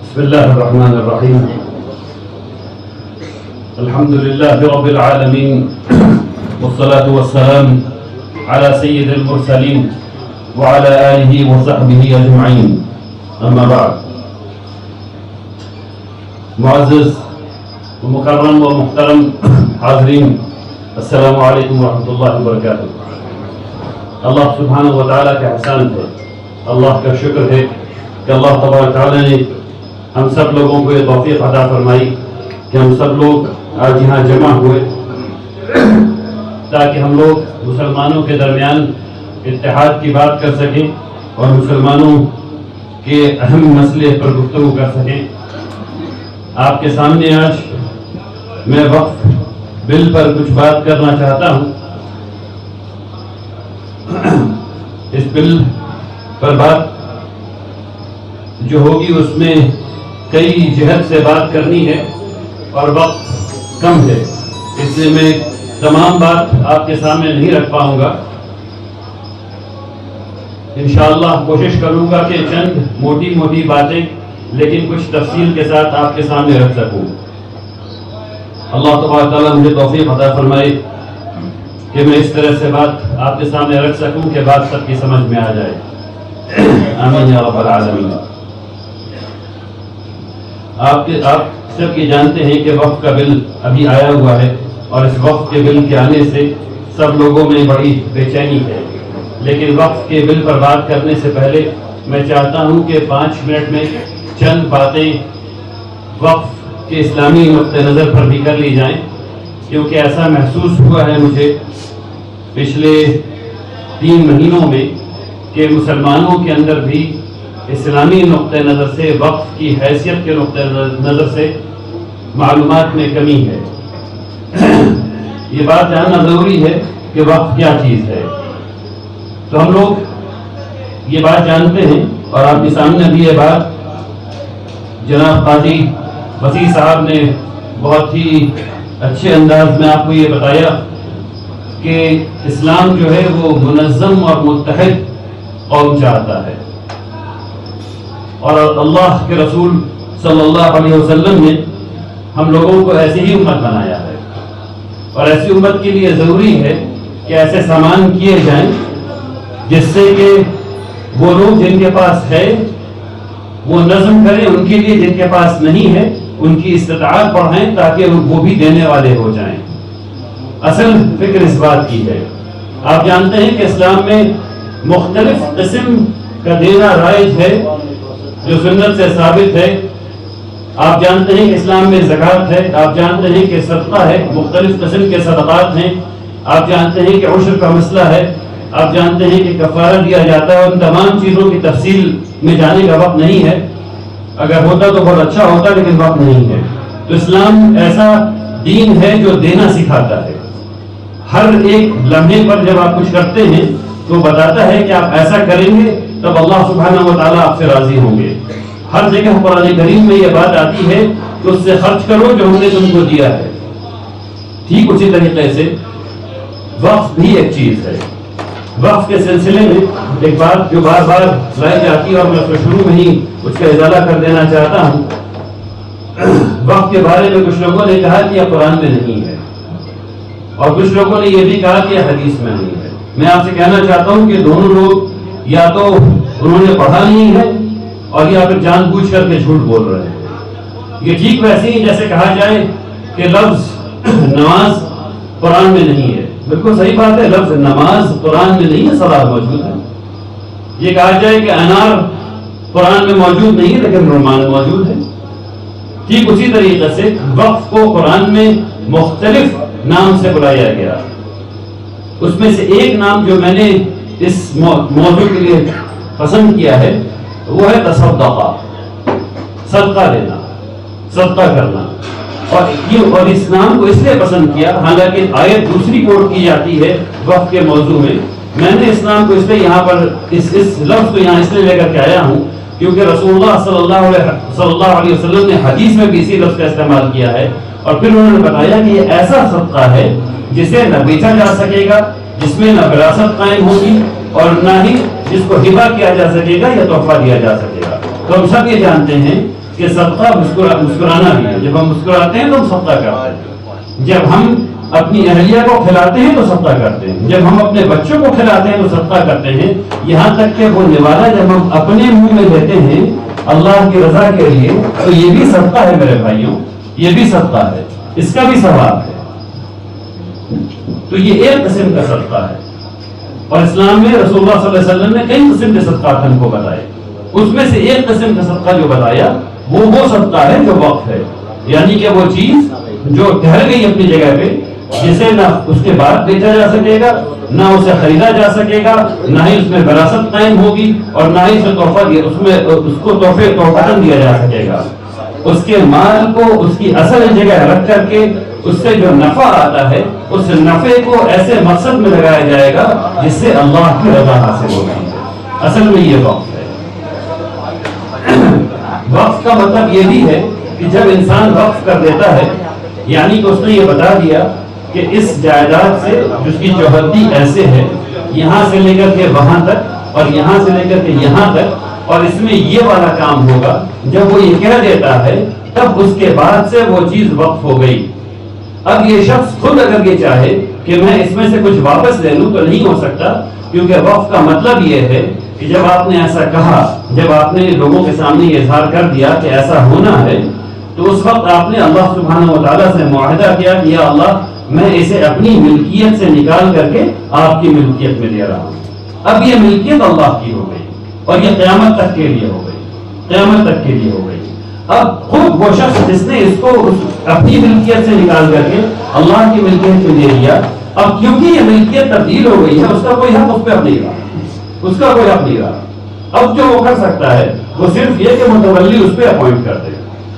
بسم الله الرحمن الرحيم. الحمد لله رب العالمين، والصلاة والسلام على سيد المرسلين وعلى آله وصحبه أجمعين. أما بعد، معزز ومكرم ومحترم حاضرین، السلام علیکم ورحمۃ اللہ وبرکاتہ۔ اللہ سبحانہ و تعالیٰ کا احسان ہے، اللہ کا شکر ہے کہ اللہ تبارک تعالیٰ نے ہم سب لوگوں کو یہ توفیق عطا فرمائی کہ ہم سب لوگ آج یہاں جمع ہوئے تاکہ ہم لوگ مسلمانوں کے درمیان اتحاد کی بات کر سکیں اور مسلمانوں کے اہم مسئلے پر گفتگو کر سکیں۔ آپ کے سامنے آج میں وقف بل پر کچھ بات کرنا چاہتا ہوں۔ اس بل پر بات جو ہوگی اس میں کئی جہت سے بات کرنی ہے اور وقت کم ہے، اس لیے میں تمام بات آپ کے سامنے نہیں رکھ پاؤں گا۔ انشاءاللہ کوشش کروں گا کہ چند موٹی موٹی باتیں لیکن کچھ تفصیل کے ساتھ آپ کے سامنے رکھ سکوں۔ اللہ تبارک تعالیٰ مجھے توفیق عطا فرمائے کہ میں اس طرح سے بات آپ کے سامنے رکھ سکوں کہ بات سب کی سمجھ میں آ جائے، آمین یا رب العالمین۔ آپ سب یہ جانتے ہیں کہ وقف کا بل ابھی آیا ہوا ہے اور اس وقف کے بل کے آنے سے سب لوگوں میں بڑی بے چینی ہے، لیکن وقف کے بل پر بات کرنے سے پہلے میں چاہتا ہوں کہ 5 منٹ میں چند باتیں وقف کے اسلامی نقطہ نظر پر بھی کر لی جائیں، کیونکہ ایسا محسوس ہوا ہے مجھے پچھلے 3 مہینوں میں کہ مسلمانوں کے اندر بھی اسلامی نقطہ نظر سے وقف کی حیثیت کے نقطہ نظر سے معلومات میں کمی ہے۔ یہ بات جاننا ضروری ہے کہ وقف کیا چیز ہے۔ تو ہم لوگ یہ بات جانتے ہیں اور آپ کے سامنے بھی یہ بات جناب قاضی وسیع صاحب نے بہت ہی اچھے انداز میں آپ کو یہ بتایا کہ اسلام جو ہے وہ منظم اور متحد قوم چاہتا ہے، اور اللہ کے رسول صلی اللہ علیہ وسلم نے ہم لوگوں کو ایسی ہی امت بنایا ہے، اور ایسی امت کے لیے ضروری ہے کہ ایسے سامان کیے جائیں جس سے کہ وہ لوگ جن کے پاس ہے وہ نظم کریں، ان کے لیے جن کے پاس نہیں ہے ان کی استطاعت بڑھائیں تاکہ وہ بھی دینے والے ہو جائیں۔ اصل فکر اس بات کی ہے۔ آپ جانتے ہیں کہ اسلام میں مختلف قسم کا دینا رائج ہے جو سنت سے ثابت ہے۔ آپ جانتے ہیں کہ اسلام میں زکوٰۃ ہے، آپ جانتے ہیں کہ صدقہ ہے، مختلف قسم کے صدقات ہیں، آپ جانتے ہیں کہ عشر کا مسئلہ ہے، آپ جانتے ہیں کہ کفارہ دیا جاتا ہے۔ ان تمام چیزوں کی تفصیل میں جانے کا وقت نہیں ہے، اگر ہوتا تو بہت اچھا ہوتا لیکن وقت نہیں ہے۔ تو اسلام ایسا دین ہے جو دینا سکھاتا ہے۔ ہر ایک لمحے پر جب آپ کچھ کرتے ہیں تو بتاتا ہے کہ آپ ایسا کریں گے تب اللہ سبحانہ و تعالیٰ آپ سے راضی ہوں گے۔ ہر جگہ قرآن کریم میں یہ بات آتی ہے کہ اس سے خرچ کرو جو ہم نے تم کو دیا ہے۔ ٹھیک اسی طریقے سے وقف بھی ایک چیز ہے۔ وقف کے سلسلے میں ایک بات جو بار بار لائی جاتی ہے اور میں اس کو شروع میں ہی اس کا ازالہ کر دینا چاہتا ہوں۔ وقف کے بارے میں کچھ لوگوں نے کہا کہ یہ قرآن میں نہیں ہے، اور کچھ لوگوں نے یہ بھی کہا کہ یہ حدیث میں نہیں ہے۔ میں آپ سے کہنا چاہتا ہوں کہ دونوں لوگ یا تو انہوں نے پڑھا نہیں ہے اور یا پھر جان بوجھ کر کے جھوٹ بول رہے ہیں۔ یہ ٹھیک ویسے ہی جیسے کہا جائے کہ لفظ نماز قرآن میں نہیں ہے، بالکل صحیح بات ہے، لفظ نماز قرآن میں نہیں ہے، صلاۃ موجود ہے۔ یہ کہا جائے کہ انار قرآن میں موجود نہیں ہے لیکن رمان موجود ہے۔ ٹھیک اسی طریقے سے وقف کو قرآن میں مختلف نام سے بلایا گیا۔ اس میں سے ایک نام جو میں نے اس موضوع کے لیے پسند کیا ہے وہ ہے تصدقہ، صدقہ دینا، صدقہ کرنا۔ اور اس نام کو اس لیے پسند کیا، حالانکہ آیت دوسری کوٹ کی جاتی ہے وقف کے موضوع میں۔ میں نے اس نام کو اس لیے یہاں پر اس لفظ کو یہاں اس لیے لے کر کے آیا ہوں کیونکہ رسول اللہ صلی اللہ علیہ وسلم نے حدیث میں بھی اسی لفظ کا استعمال کیا ہے، اور پھر انہوں نے بتایا کہ یہ ایسا صدقہ ہے جسے نہ بیچا جا سکے گا، جس میں نہ وراثت قائم ہوگی اور نہ ہی جس کو ہبہ کیا جا سکے گا یا تحفہ دیا جا سکے گا۔ تو ہم سب یہ جانتے ہیں کہ صدقہ مسکرانا بھی ہے. جب ہم مسکراتے ہیں تو ہم صدقہ کرتے ہیں. جب ہم اپنی اہلیہ کو کھلاتے ہیں تو صدقہ کرتے ہیں. جب ہم اپنے بچوں کو کھلاتے ہیں تو صدقہ کرتے ہیں. یہاں تک کہ وہ نوالا جب ہم اپنے منہ میں لیتے ہیں اللہ کی رضا کے لیے تو یہ بھی صدقہ ہے میرے بھائیوں, یہ بھی صدقہ ہے, اس کا بھی ثواب ہے. تو یہ ایک قسم کا صدقہ ہے. اور اسلام میں رسول اللہ صلی اللہ علیہ وسلم نے کئی قسم کے صدقات ہم کو بتائے. اس میں سے ایک قسم کا صدقہ جو بتایا وہ صدقہ ہے جو وقف ہے, یعنی کہ وہ چیز جو ٹھہر گئی اپنی جگہ پہ, جسے نہ اس کے بعد بیچا جا سکے گا, نہ اسے خریدا جا سکے گا, نہ ہی اس میں وراثت قائم ہوگی, اور نہ ہی اسے تحفہ اس کو تحفہ دیا جا سکے گا. اس کے مال کو اس کی اصل جگہ رکھ کر کے اس سے جو نفع آتا ہے اس نفع کو ایسے مقصد میں لگایا جائے گا جس سے اللہ کی رضا حاصل ہوگی. اصل میں یہ وقف ہے. وقف کا مطلب یہ بھی ہے کہ جب انسان وقف کر دیتا ہے, یعنی کہ اس نے یہ بتا دیا کہ اس جائیداد سے جس کی چوہدی ایسے ہے, یہاں سے لے کر کے وہاں تک اور یہاں سے لے کر کے یہاں تک, اور اس میں یہ والا کام ہوگا, جب وہ یہ کہہ دیتا ہے تب اس کے بعد سے وہ چیز وقف ہو گئی. اب یہ شخص خود اگر یہ چاہے کہ میں اس میں سے کچھ واپس لے لوں تو نہیں ہو سکتا, کیونکہ وقف کا مطلب یہ ہے کہ جب آپ نے ایسا کہا, جب آپ نے لوگوں کے سامنے یہ اظہار کر دیا کہ ایسا ہونا ہے, تو اس وقت آپ نے اللہ سبحانہ و تعالیٰ سے معاہدہ کیا کہ یا اللہ میں اسے اپنی ملکیت سے نکال کر کے آپ کی ملکیت میں دے رہا ہوں. اب یہ ملکیت اللہ کی ہو گئی اور یہ قیامت تک کے لیے ہو گئی, قیامت تک کے لیے ہو گئی. اب خود وہ شخص جس نے اس کو اپنی ملکیت سے نکال کر کے اللہ کی ملکیت میں دے دیا, اب کیونکہ یہ ملکیت تبدیل ہو گئی ہے, اس کا کوئی حق اس پہ اب نہیں رہا, اس کا کوئی حق نہیں رہا. اب جو وہ کر سکتا ہے وہ صرف یہ کہ متولی اس پہ اپوائنٹ کر دے,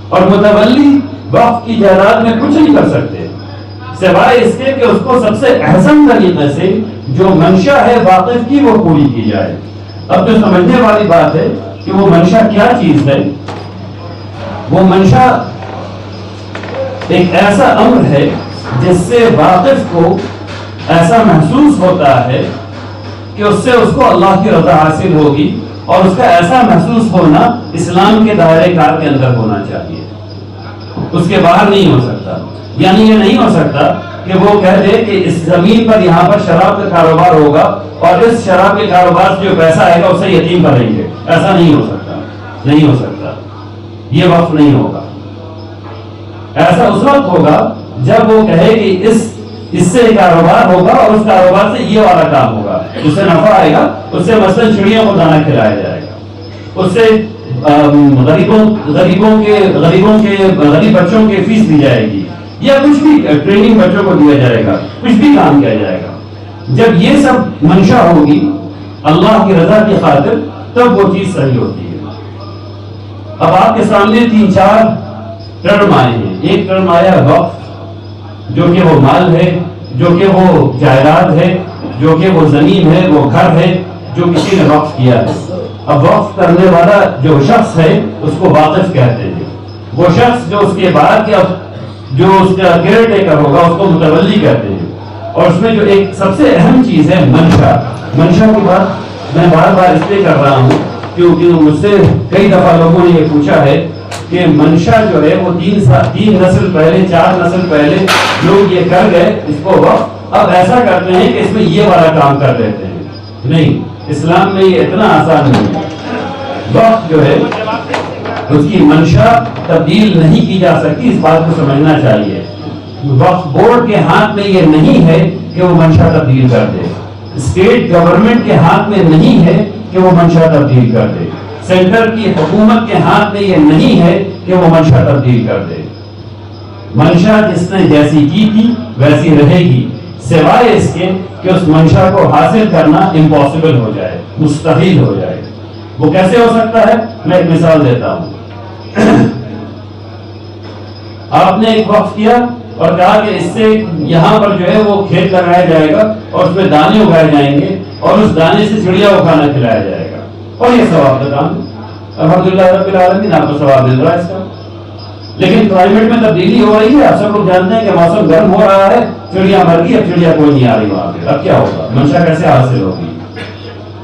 اور متولی وقف کی جائیداد میں کچھ نہیں کر سکتے سوائے اس کے کہ اس کو سب سے احسن طریقے سے جو منشا ہے واقف کی وہ پوری کی جائے. اب جو سمجھنے والی بات ہے کہ وہ منشا کیا چیز ہے, وہ منشا ایک ایسا امر ہے جس سے واقف کو ایسا محسوس ہوتا ہے کہ اس سے اس کو اللہ کی رضا حاصل ہوگی, اور اس کا ایسا محسوس ہونا اسلام کے دائرے کار کے اندر ہونا چاہیے, اس کے باہر نہیں ہو سکتا. یعنی یہ نہیں ہو سکتا کہ وہ کہہ دے کہ اس زمین پر یہاں پر شراب کا کاروبار ہوگا اور اس شراب کے کاروبار سے جو پیسہ آئے گا اسے یتیم کریں گے. ایسا نہیں ہو سکتا, نہیں ہو سکتا, یہ وقف نہیں ہوگا. ایسا اس وقت ہوگا جب وہ کہے کہ اس سے کاروبار ہوگا اور اس کاروبار سے یہ والا کام ہوگا, جس سے نفع آئے گا اس سے مثلا چڑیوں کو دانا کھلایا جائے گا, اس سے غریب بچوں کے فیس دی جائے گی, یا کچھ بھی ٹریننگ بچوں کو دیا جائے گا, کچھ بھی کام کیا جائے گا. جب یہ سب منشا ہوگی اللہ کی رضا کی خاطر تب وہ چیز صحیح ہوتی ہے. اب آپ کے سامنے 3-4 ٹرم آئے ہیں. ایک ٹرم آیا وقف, جو کہ وہ مال ہے, جو کہ وہ جائیداد ہے, جو کہ وہ زمین ہے, وہ گھر ہے جو کسی نے وقف کیا ہے. اب وقف کرنے والا جو شخص ہے اس کو واقف کہتے ہیں. وہ شخص جو اس کے بعد جو اس کا کیئر ٹیکر ہوگا اس کو متولی کہتے ہیں. اور اس میں جو ایک سب سے اہم چیز ہے منشا. منشا کی بات میں بار بار اس لیے کر رہا ہوں کیونکہ مجھ سے کئی دفعہ لوگوں نے یہ پوچھا ہے کہ منشا جو ہے وہ 3 نسل پہلے 4 نسل پہلے لوگ یہ کر گئے اس کو وقف, اب ایسا کرتے ہیں کہ اس میں یہ والا کام کر دیتے ہیں. نہیں, اسلام میں یہ اتنا آسان نہیں ہے. وقف جو ہے اس کی منشا تبدیل نہیں کی جا سکتی, اس بات کو سمجھنا چاہیے. وقف بورڈ کے ہاتھ میں یہ نہیں ہے کہ وہ منشا تبدیل کر دے, اسٹیٹ گورنمنٹ کے ہاتھ میں نہیں ہے کہ وہ منشا تبدیل کر دے, سینٹر کی حکومت کے ہاتھ میں یہ نہیں ہے کہ وہ منشا تبدیل کر دے. منشا جس نے جیسی کی تھی ویسی رہے گی, سوائے اس کے کہ اس منشا کو حاصل کرنا امپاسبل ہو جائے, مستحیل ہو جائے. وہ کیسے ہو سکتا ہے؟ میں ایک مثال دیتا ہوں. آپ نے ایک وقف کیا اور کہا کہ اس سے یہاں پر جو ہے وہ کھیت لگایا جائے گا اور اس میں دانے اگائے جائیں گے اور اس دانے سے چڑیا کو کھانا کھلایا جائے گا, اور یہ ثواب کا کام ہے. الحمدللہ رب العالمین آپ کو ثواب مل رہا ہے اس کا. لیکن کلائمیٹ میں تبدیلی ہو رہی ہے, آپ سب لوگ جانتے ہیں کہ موسم گرم ہو رہا ہے, چڑیا مر گئی, اب چڑیا کوئی نہیں آ رہی وہاں پہ. اب کیا ہوگا؟ منشا کیسے حاصل ہوگی؟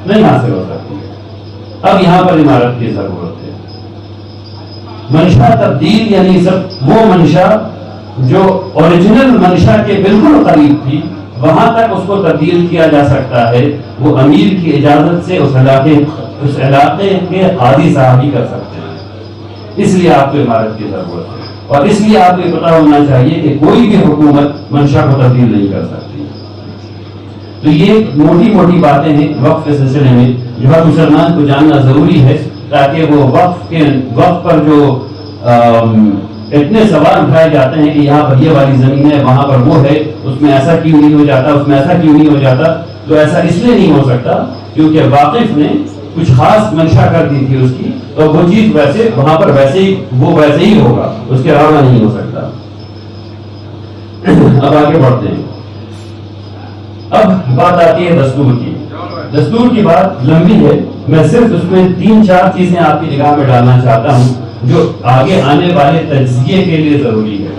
نہیں حاصل ہو سکتی. اب یہاں پر عمارت کی ضرورت ہے. منشا تبدیل یعنی سب وہ منشا جو اوریجنل منشا کے بالکل قریب تھی وہاں تک اس کو تبدیل کیا جا سکتا ہے، وہ امیر کی اجازت سے اس علاقے کے قاضی صاحب ہی کر سکتے ہیں۔ اس لیے آپ کو عمارت کی ضرورت ہے، اور اس لیے آپ کو پتا ہونا چاہیے کہ کوئی بھی حکومت منشا کو تبدیل نہیں کر سکتی۔ تو یہ موٹی موٹی باتیں ہیں وقف کے سلسلے میں جو ہر مسلمان کو جاننا ضروری ہے، تاکہ وہ وقف پر جو اتنے سوال اٹھائے جاتے ہیں کہ یہاں پر یہ والی زمین ہے، وہاں پر وہ ہے، اس میں ایسا کیوں نہیں ہو جاتا، اس میں ایسا کیوں نہیں ہو جاتا، تو ایسا اس لیے نہیں ہو سکتا کیونکہ واقف نے کچھ خاص منشا کر دی تھی اس کی، تو وہ چیز ویسے وہاں پر ویسے ہی ہوگا، اس کے علاوہ نہیں ہو سکتا۔ اب آگے بڑھتے ہیں۔ اب بات آتی ہے دستور کی۔ دستور کی بات لمبی ہے، میں صرف اس میں 3-4 چیزیں آپ کی نگاہ میں ڈالنا چاہتا ہوں جو آگے آنے والے تجزیے کے لیے ضروری ہے۔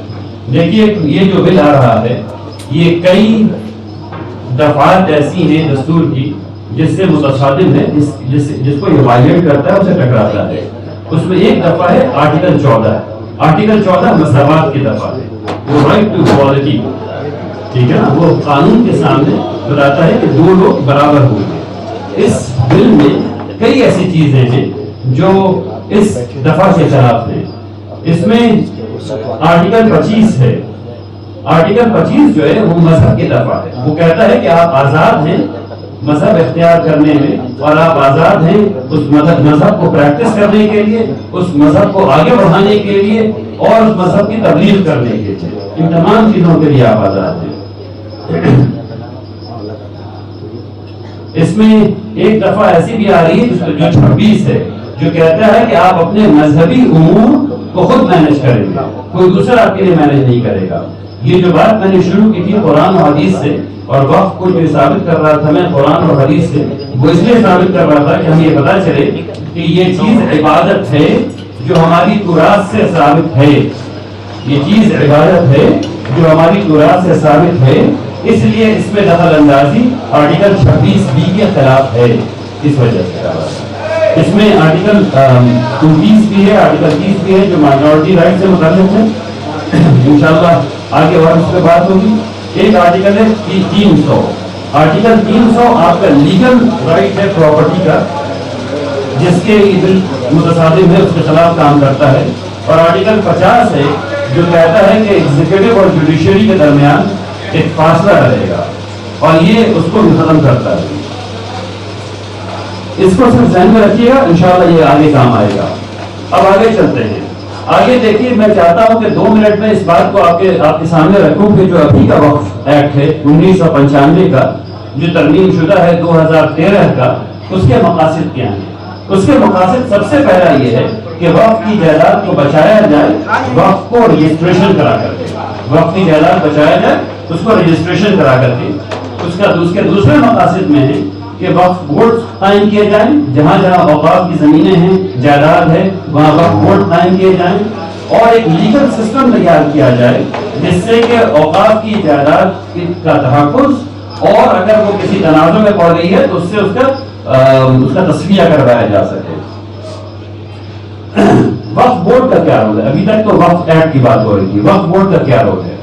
دیکھیے یہ جو بل آ رہا ہے یہ کئی دفعات ایسی ہیں دستور کی جس سے متصادم ہے، جس کو یہ وائلیٹ کرتا ہے اسے ٹکراتا ہے۔ اس میں ایک دفعہ ہے آرٹیکل 14 ہے۔ آرٹیکل 14 مساوات کی دفعہ ہے، وہ رائٹ ٹو ایکوالٹی، ٹھیک ہے نا، وہ قانون کے سامنے بتاتا ہے کہ 2 لوگ برابر ہوں گے۔ اس بل میں کئی ایسی چیزیں ہیں جو اس دفعہ کے خلاف ہیں۔ اس میں آرٹیکل 25 ہے۔ آرٹیکل 25 جو ہے وہ مذہب کی دفعہ ہے، وہ کہتا ہے کہ آپ آزاد ہیں مذہب اختیار کرنے میں، اور آپ آزاد ہیں اس مذہب کو پریکٹس کرنے کے لیے، اس مذہب کو آگے بڑھانے کے لیے، اور اس مذہب کی تبلیغ کرنے کے لیے، ان تمام چیزوں کے لیے آپ آزاد ہیں۔ اس میں ایک دفعہ ایسی بھی آ رہی ہے جو 26 ہے، جو کہتا ہے کہ آپ اپنے مذہبی امور کو خود مینج کریں گے، کوئی دوسرا آپ کے لیے مینج نہیں کرے گا۔ یہ جو بات میں نے شروع کی تھی قرآن و حدیث سے، اور وقف کو جو ثابت کر رہا تھا میں قرآن اور حدیث سے، وہ اس لیے ثابت کر رہا تھا کہ ہمیں یہ پتا چلے کہ یہ چیز عبادت ہے جو ہماری تراث سے ثابت ہے، یہ چیز عبادت ہے جو ہماری تراث سے ثابت ہے، اس لیے اس میں دخل اندازی آرٹیکل 26B کے خلاف ہے۔ اس وجہ سے اس میں آرٹیکل 29 بھی ہے، آرٹیکل 30 بھی ہے جو مائنورٹی رائٹ سے متعلق ہے، انشاءاللہ آگے اور اس پہ بات ہوگی۔ ایک آرٹیکل ہے 300، آرٹیکل 300 آپ کا لیگل رائٹ ہے پراپرٹی کا، جس کے بل متصادم ہے، اس کے خلاف کام کرتا ہے۔ اور آرٹیکل 50 ہے جو کہتا ہے کہ ایگزیکٹو اور جوڈیشری کے درمیان ایک فاصلہ رہے گا، اور یہ اس کو بھی ختم کرتا ہے۔ اس کو صرف ذہن میں رکھیے گا، انشاءاللہ یہ آگے کام آئے گا۔ اب آگے چلتے ہیں۔ آگے دیکھیے، میں چاہتا ہوں کہ 2 منٹ میں اس بات کو آپ کے سامنے رکھوں کہ جو ابھی کا وقف ایکٹ ہے 1995 کا، جو ترمیم شدہ ہے 2013 کا، اس کے مقاصد کیا ہیں۔ اس کے مقاصد سب سے پہلا یہ ہے کہ وقف کی جائیداد کو بچایا جائے، وقف کو رجسٹریشن کرا کر کے، وقف کی جائیداد بچایا جائے، اس کو رجسٹریشن کرا کر کے۔ اس کے دوسرے مقاصد میں ہے کہ وقف بورڈ قائم کیے جائیں، جہاں جہاں اوقاف کی زمینیں ہیں، جائیداد ہے، وہاں وقف بورڈ قائم کیے جائیں، اور ایک لیگل سسٹم تیار کیا جائے جس سے کہ اوقاف کی جائیداد کا تحفظ، اور اگر وہ کسی تنازع میں پڑ گئی ہے تو اس سے اس کا تصفیہ کروایا جا سکے۔ وقف بورڈ کا کیا رول ہے؟ ابھی تک تو وقف ایکٹ کی بات ہو رہی تھی، وقف بورڈ کا کیا رول ہے؟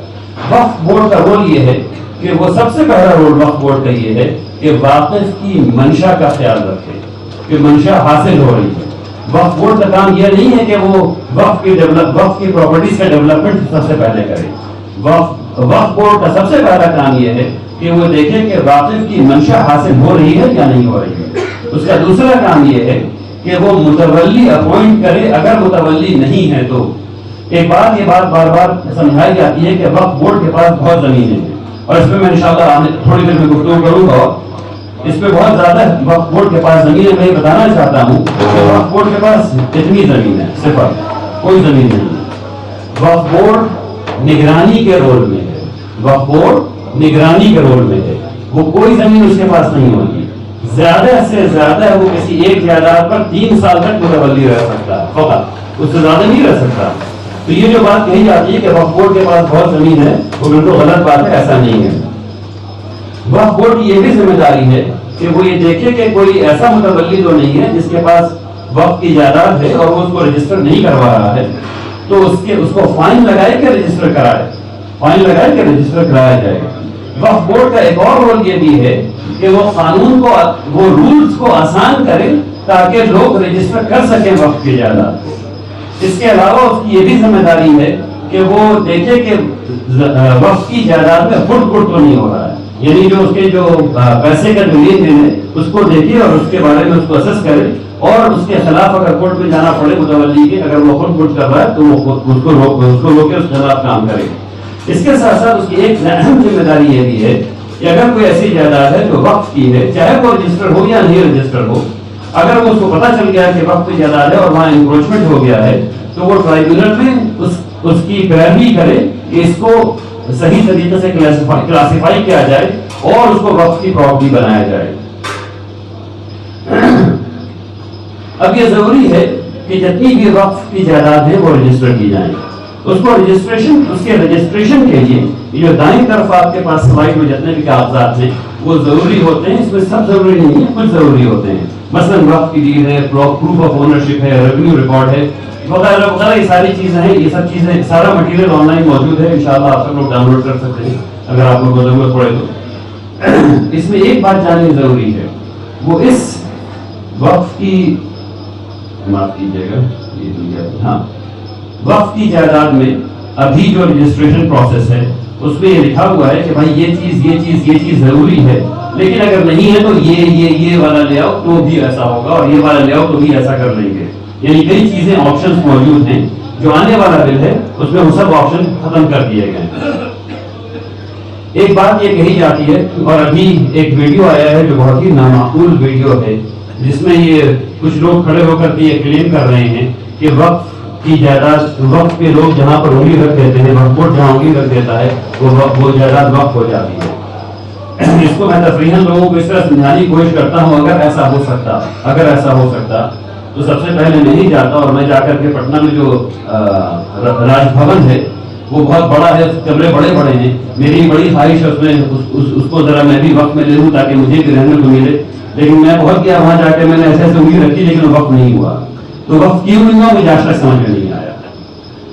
وقف بورڈ کا رول یہ ہے کہ وہ سب سے پہلا رول وقف بورڈ کا یہ ہے کہ واقف کی منشا کا خیال رکھے کہ منشا حاصل ہو رہی ہے۔ وقف بورڈ کا کام یہ نہیں ہے کہ وہ وقف کی پراپرٹیز کا ڈیولپمنٹ سب سے پہلے کرے۔ وقف بورڈ کا سب سے پہلا کام یہ ہے کہ وہ دیکھے کہ واقف کی منشا حاصل ہو رہی ہے یا نہیں ہو رہی ہے۔ اس کا دوسرا کام یہ ہے کہ وہ متولی اپوائنٹ کرے، اگر متولی نہیں ہے تو۔ یہ بات بار بار سمجھائی جاتی ہے کہ وقف بورڈ کے پاس بہت زمینیں ہیں، اور اس پہ میں انشاءاللہ تھوڑی دیر میں گفتگو کروں گا، اس پہ بہت زیادہ وقف بورڈ کے پاس زمینیں۔ میں یہ بتانا چاہتا ہوں کہ وقف بورڈ کے پاس اتنی زمین ہے، صفر، کوئی زمین نہیں ہے۔ وقف بورڈ نگرانی کے رول میں ہے، وقف بورڈ نگرانی کے رول میں ہے، وہ کوئی زمین اس کے پاس نہیں ہوگی۔ زیادہ سے زیادہ وہ کسی ایک جائیداد پر 3 سال تک متولی رہ سکتا ہے، فقط، اس سے زیادہ نہیں رہ سکتا۔ تو یہ جو بات کہی جاتی ہے کہ وقف بورڈ کے پاس بہت زمین ہے، وہ بالکل غلط بات ہے، ایسا نہیں ہے۔ وقف بورڈ کی یہ بھی ذمہ داری ہے کہ وہ یہ دیکھے کہ کوئی ایسا متولی تو نہیں ہے جس کے پاس وقف کی جائیداد ہے اور وہ اس کو رجسٹر نہیں کروا رہا ہے تو اس کو فائن لگائے کہ رجسٹر کرائے، فائن لگائے کہ رجسٹر کرایا جائے گا۔ وقف بورڈ کا ایک اور رول یہ بھی ہے کہ وہ قانون کو، وہ رولز کو آسان کرے تاکہ لوگ رجسٹر کر سکیں وقف کی جائیداد کو۔ اس کے علاوہ اس کی یہ بھی ذمہ داری ہے کہ وہ دیکھے کہ وقف کی جائیداد میں خود تو نہیں ہو رہا ہے، یعنی جو اس کے جو پیسے کا جو لین دین ہے اس کو دیکھے اور اس کے بارے میں اس کو اسس کرے، اور اس کے خلاف اگر کورٹ میں جانا پڑے متولی کے، اگر وہ خود کر رہا ہے تو وہ اس کو روکے، اس کے خلاف کام کرے۔ اس کے ساتھ ساتھ اس کی ایک اہم ذمہ داری یہ بھی ہے کہ اگر کوئی ایسی جائیداد ہے جو وقف کی ہے، چاہے وہ رجسٹر ہو یا نہیں رجسٹر ہو، اگر وہ اس کو پتہ چل گیا کہ وقف کی جائیداد ہے اور وہاں انکروچمنٹ ہو گیا ہے تو وہ ٹرائبیونل میں اس کی پیروی کرے کہ اس کو صحیح طریقے سے کلاسیفائی کیا جائے اور اس کو وقف کی پراپرٹی بنایا جائے۔ اب یہ ضروری ہے کہ جتنی بھی وقف کی جائیداد ہے وہ رجسٹر کی جائیں، اس کو اس کے رجسٹریشن کے لیے جو دائیں طرف آپ کے پاس سلائڈ میں جتنے بھی کاغذات ہیں وہ ضروری ہوتے ہیں، اس میں سب ضروری نہیں ہے، کچھ ضروری ہوتے ہیں، مثلا وقف کی ڈیڈ ہے، پروف آف اونرشپ ہے، ریونیو ریکارڈ ہے، وغیرہ وغیرہ، یہ ساری چیزیں ہیں، یہ سب چیزیں، سارا مٹیریل آن لائن موجود ہے، انشاءاللہ آپ سب لوگ ڈاؤن لوڈ کر سکتے ہیں اگر آپ لوگوں کو ضرورت پڑے تو۔ اس میں ایک بات جاننی ضروری ہے، وہ اس وقف کی، معاف کیجیے گا، ہاں، وقف کی جائیداد میں ابھی جو رجسٹریشن پروسیس ہے اس میں یہ لکھا ہوا ہے کہ بھائی یہ چیز ضروری ہے، لیکن اگر نہیں ہے تو یہ والا لے آؤ تو بھی ایسا ہوگا، اور یہ والا لے آؤ تو بھی ایسا کر لیں گے، یعنی کئی چیزیں آپشنز موجود ہیں۔ جو آنے والا بل ہے اس میں وہ سب آپشن ختم کر دیے گئے ہیں۔ ایک بات یہ کہی جاتی ہے، اور ابھی ایک ویڈیو آیا ہے جو بہت ہی نامعقول ویڈیو ہے، جس میں یہ کچھ لوگ کھڑے ہو کر کے یہ کلیم کر رہے ہیں کہ وقف کی جائیداد، وقف کے لوگ جہاں پر انگلی رکھ دیتے ہیں، وقف بورڈ جہاں انگلی رکھ دیتا ہے وہ جائیداد وقف ہو جاتی ہے۔ اس کو میں تفریحاً لوگوں کو اس طرح سمجھانے کی کوشش کرتا ہوں، اگر ایسا ہو سکتا تو سب سے پہلے میں ہی جاتا اور میں جا کر کے پٹنہ میں جو راج بھون ہے وہ بہت بڑا ہے، کمرے بڑے بڑے ہیں، میری بڑی خواہش ہے اس میں اس کو ذرا میں بھی وقت میں لے لوں تاکہ مجھے بھی رہنے کو ملے، لیکن میں بہت کیا وہاں جا کے میں نے ایسے انگلی رکھی لیکن وقت نہیں ہوا، تو وقت کیوں نہیں ہوا مجھے آج تک سمجھ میں نہیں آیا۔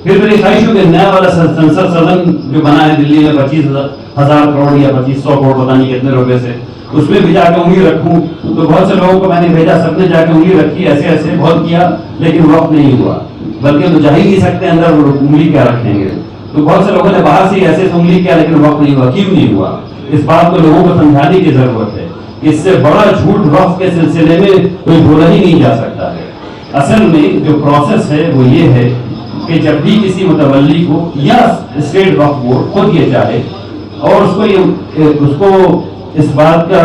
پھر میری خواہش ہو کہ نیا والا سنسد سدن جو بنا ہے دلی میں 25,000 کروڑ یا 2500 کروڑ پتہ نہیں کتنے روپے سے، اس میں بھی جا کے انگلی رکھوں، تو بہت سے لوگوں کو میں نے بھیجا، سب نے جا کے انگلی رکھی، ایسے بہت کیا لیکن وقت نہیں ہوا، بلکہ تو جا ہی نہیں سکتے اندر انگلی کیا رکھیں گے، تو بہت سے لوگوں نے باہر سے ایسے انگلی کیا لیکن وقت نہیں ہوا۔ کیوں نہیں ہوا؟ اس بات کو لوگوں کو سمجھانے کی ضرورت ہے، اس سے بڑا جھوٹ وقف کے سلسلے میں کوئی بولا ہی نہیں جا سکتا ہے۔ اصل میں جو پروسیس ہے وہ یہ ہے کہ جب بھی کسی متولی کو یا اسٹیٹ وقف بورڈ خود یہ چاہے اور اس کو اس بات کا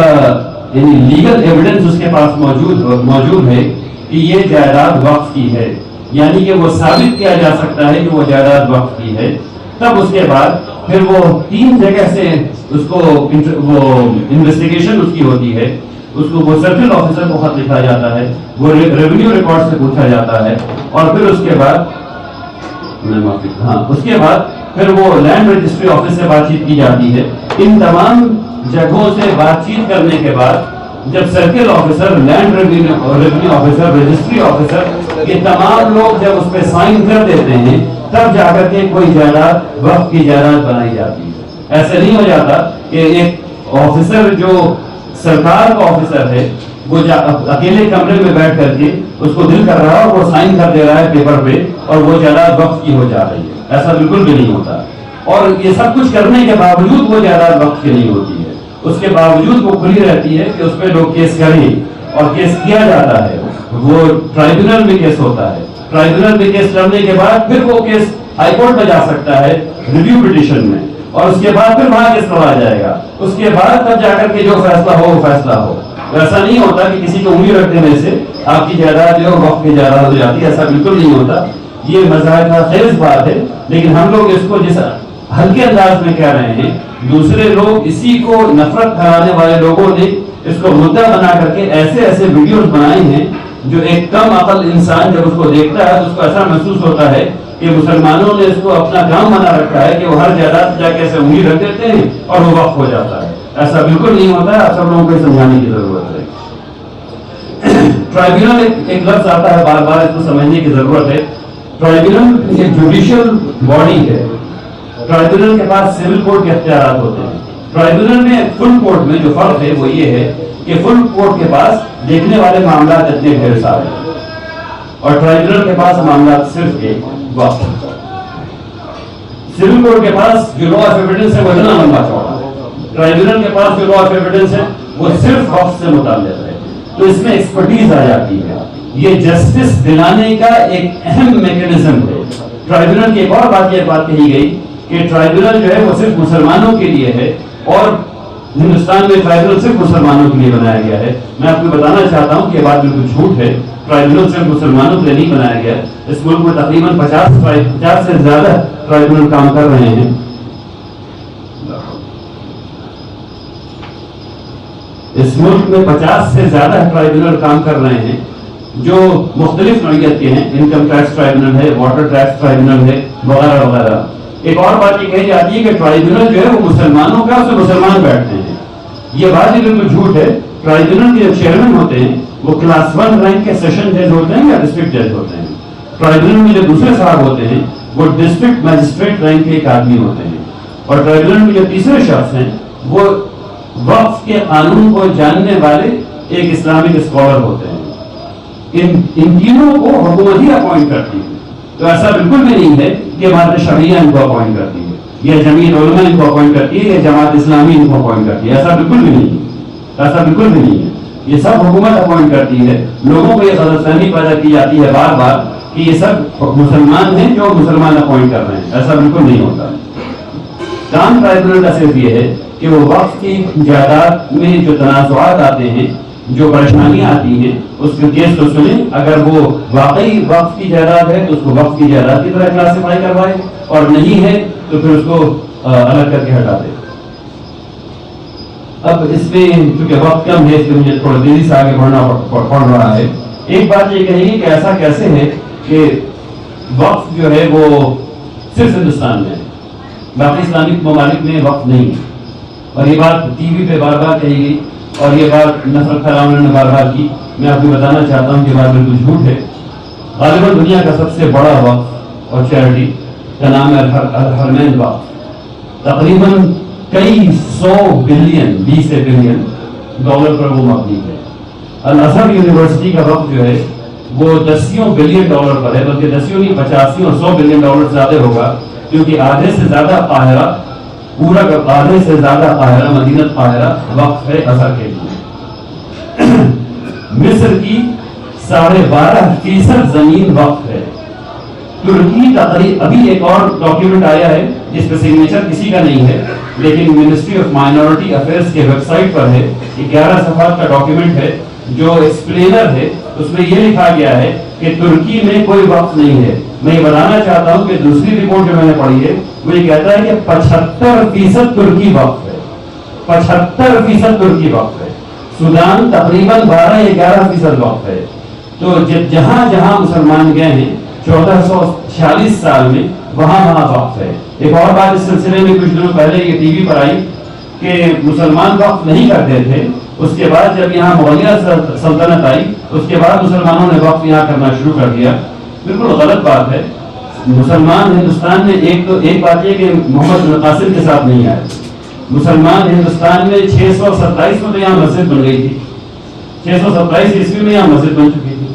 یعنی لیگل ایویڈنس اس کے پاس موجود ہے کہ یہ جائیداد وقف کی ہے، یعنی کہ وہ ثابت کیا جا سکتا ہے کہ وہ جائیداد وقف کی ہے، تب اس کے بعد پھر وہ 3 جگہ سے اس کو وہ انویسٹیگیشن اس کی ہوتی ہے، اس کو وہ سرکل آفیسر کو خط لکھا جاتا ہے، وہ ریونیو ریکارڈ سے پوچھا جاتا ہے، اور پھر اس کے بعد پھر وہ لینڈ رجسٹری آفس سے بات چیت کی جاتی ہے۔ ان تمام جگہوں سے بات چیت کرنے کے بعد جب circle officer, land revenue officer, registry officer, یہ تمام لوگ جب اس پہ سائن کر دیتے ہیں تب جا کر کے کوئی جائیداد وقف کی جائیداد بنائی جاتی ہے۔ ایسے نہیں ہو جاتا کہ ایک آفیسر جو سرکار کا آفیسر ہے وہ اکیلے کمرے میں بیٹھ کر کے اس کو دل کر رہا ہے اور وہ سائن کر دے رہا ہے پیپر پہ اور وہ جائیداد وقف کی ہو جا رہی ہے، ایسا بالکل بھی نہیں ہوتا۔ اور یہ سب کچھ کرنے کے باوجود وہ جائیداد وقف کی نہیں ہوتی ہے، اس کے باوجود وہ کھلی رہتی ہے کہ اس پہ لوگ کیس کریں، اور کیس کیا جاتا ہے، وہ ٹرائبیونل میں کیس ہوتا ہے، ٹرائبیونل میں کیس کرنے کے بعد پھر وہ کیس ہائی کورٹ میں جا سکتا ہے ریویو پٹیشن میں، اور اس کے بعد پھر وہاں کیس لڑا جائے گا، اس کے بعد تب جا کر کے جو فیصلہ ہو وہ فیصلہ ہو۔ ایسا نہیں ہوتا کہ کسی کو انگلی رکھ دینے سے آپ کی جائیداد جو وقف کی جائیداد ہو جاتی ہے، ایسا بالکل نہیں ہوتا۔ یہ مذاہب کا خیز بات ہے، لیکن ہم لوگ اس کو جس ہلکے انداز میں کہہ رہے ہیں، دوسرے لوگ اسی کو نفرت پھیلانے والے لوگوں نے اس کو مدعا بنا کر کے ایسے ویڈیوز بنائے ہیں جو ایک کم عقل انسان جب اس کو دیکھتا ہے تو اس کو ایسا محسوس ہوتا ہے کہ مسلمانوں نے اس کو اپنا کام بنا رکھا ہے کہ وہ ہر جائیداد جا کے ایسے انگلی رکھ دیتے ہیں اور وہ وقف ہو جاتا ہے۔ ایسا بالکل نہیں ہوتا ہے، آپ سب لوگوں کو سمجھانے کی ضرورت ہے۔ ٹرائبیونل ایک لفظ آتا ہے بار بار، اس کو سمجھنے کی ضرورت ہے. ٹرائبیونل ایک جوڈیشل باڈی ہے. ٹرائبیونل کے پاس سول کورٹ کے اختیارات ہوتے ہیں. ٹرائبیونل میں فل کورٹ میں جو فرق ہے وہ یہ ہے کہ فل کورٹ کے پاس دیکھنے والے معاملات اتنے ڈھیر سارے ہیں اور ٹرائبیونل کے پاس معاملات صرف ایک وقت. سول کورٹ کے پاس جو لا آف ایویڈنس ہے وہ اتنا لمبا چوڑا ہے. ٹرائبیونل کے پاس جو لا آف ایویڈنس ہے وہ صرف وقت سے متعلق ہے. تو اس میں ایکسپرٹیز آ جاتی ہے. یہ جسٹس دلانے کا ایک اہم میکینزم ہے. ٹرائبیونل کی ایک اور بات کہی گئی کہ ٹرائبیونل جو ہے وہ صرف مسلمانوں کے لیے ہے اور ہندوستان میں ٹرائبیونل صرف مسلمانوں کے لیے بنایا گیا ہے. میں آپ کو بتانا چاہتا ہوں کہ یہ بات بالکل جھوٹ ہے. ٹرائبیونل صرف مسلمانوں کے لیے نہیں بنایا گیا. اس ملک میں تقریباً 50 سے زیادہ ٹرائبیونل کام کر رہے ہیں. اس ملک میں 50 سے زیادہ ٹرائبیونل کام کر رہے ہیں جو مختلف نوعیت کے ہیں. انکم ٹیکس ٹرائبیونل ہے, واٹر ٹیکس ٹرائبیونل ہے, وغیرہ وغیرہ. ایک اور بات یہ کہی جاتی ہے کہ ٹرائبیونل جو ہے وہ مسلمانوں کا, اس میں مسلمان بیٹھتے ہیں. یہ بات ہی بالکل جھوٹ ہے. ٹرائبیونل کے جو چیئرمین ہوتے ہیں وہ کلاس 1 رینک کے سیشن جج ہوتے ہیں یا ڈسٹرکٹ جج ہوتے ہیں. ٹرائبیونل میں جو دوسرے صاحب ہوتے ہیں وہ ڈسٹرکٹ مجسٹریٹ رینک کے ایک آدمی ہوتے ہیں. اور ٹرائبیونل میں جو تیسرے شخص ہیں وہ وقف کے قانون کو جاننے والے ایک اسلامک اسکالر ہوتے ہیں. ان تینوں کو حکومت ہی اپوائنٹ کرتی ہے. تو ایسا بالکل بھی نہیں ہے کہ مادر شرعیہ ان کو اپوائنٹ کرتی ہے یا جمعیت علماء ان کو اپوائنٹ کرتی ہے یا جماعت اسلامی ان کو اپوائنٹ کرتی ہے. ایسا بالکل بھی نہیں ہے. ایسا بالکل بھی نہیں ہے. یہ سب حکومت اپوائنٹ کرتی ہے. لوگوں کو یہ غلط فہمی پیدا کی جاتی ہے بار بار کہ یہ سب مسلمان ہیں جو مسلمان اپوائنٹ کر رہے ہیں. ایسا بالکل نہیں ہوتا. کام ٹرائبیونل کا صرف یہ ہے کہ وہ وقف کی جائیداد میں جو تنازعات آتے ہیں, جو پریشانیاں آتی ہیں, اس کے کیس کو سنیں. اگر وہ واقعی وقف کی جائیداد ہے تو اس کو وقف کی جائیداد کی طرح کلاسیفائی کروائے, اور نہیں ہے تو پھر اس کو الگ کر کے ہٹا دے. اب اس میں چونکہ وقت کم ہے اس لیے مجھے تھوڑا تیزی سے آگے بڑھنا پڑ رہا ہے. ایک بات یہ کہی کہ ایسا کیسے ہے کہ وقف جو ہے وہ صرف ہندوستان میں ہے, باقی اسلامک ممالک میں وقف نہیں ہے. اور یہ بات ٹی وی پہ بار بار کہی گئی اور یہ بات نفرت پھیلانے نے بار بار کی. میں آپ کو بتانا چاہتا ہوں کہ یہ بات بالکل جھوٹ ہے. غالباً دنیا کا سب سے بڑا وقف اور چیریٹی کا نام ہے الحرمین وقف. تقریباً کئی 100 بلین 20 بلین ڈالر پر وہ مبنی ہے. الازہر یونیورسٹی کا وقف جو ہے وہ 10 بلین ڈالر پر ہے, بلکہ 10 نہیں 85 اور 100 بلین ڈالر زیادہ ہوگا, کیونکہ آدھے سے زیادہ قاہرہ پورا آدھے سے زیادہ قاہرہ مدینہ قاہرہ وقف ہے ازہر کے لیے. مصر کی 12.5% زمین وقف ہے. ترکی تقریباً ابھی ایک اور ڈاکیومنٹ آیا ہے جس پہ سگنیچر کسی کا نہیں ہے, لیکن منسٹری آف مائنورٹی افیئرس کے ویب سائٹ پر ہے. 11 صفحات کا ڈاکیومنٹ ہے جو ایکسپلینر ہے. اس میں یہ لکھا گیا ہے کہ ترکی میں کوئی وقف نہیں ہے. میں یہ بتانا چاہتا ہوں کہ دوسری رپورٹ جو میں نے پڑھی ہے وہ یہ کہتا ہے کہ 75% ترکی وقف ہے. 75% ترکی وقف ہے. سودان تقریباً 12-11% وقف ہے. تو جہاں جہاں مسلمان گئے ہیں 1446 سال میں وہاں وقف ہے. ایک اور بات اس سلسلے میں کچھ دنوں پہلے یہ ٹی وی پر آئی کہ مسلمان وقف نہیں کرتے تھے. اس کے بعد جب یہاں مغلیہ سلطنت آئی اس کے بعد مسلمانوں نے وقف یہاں کرنا شروع کر دیا. بالکل غلط بات ہے. مسلمان ہندوستان میں ایک بات یہ کہ محمد بن قاسم کے ساتھ نہیں آئے. مسلمان ہندوستان میں 627 میں تو یہاں مسجد بن گئی تھی. 627 عیسوی میں یہاں مسجد بن چکی تھی.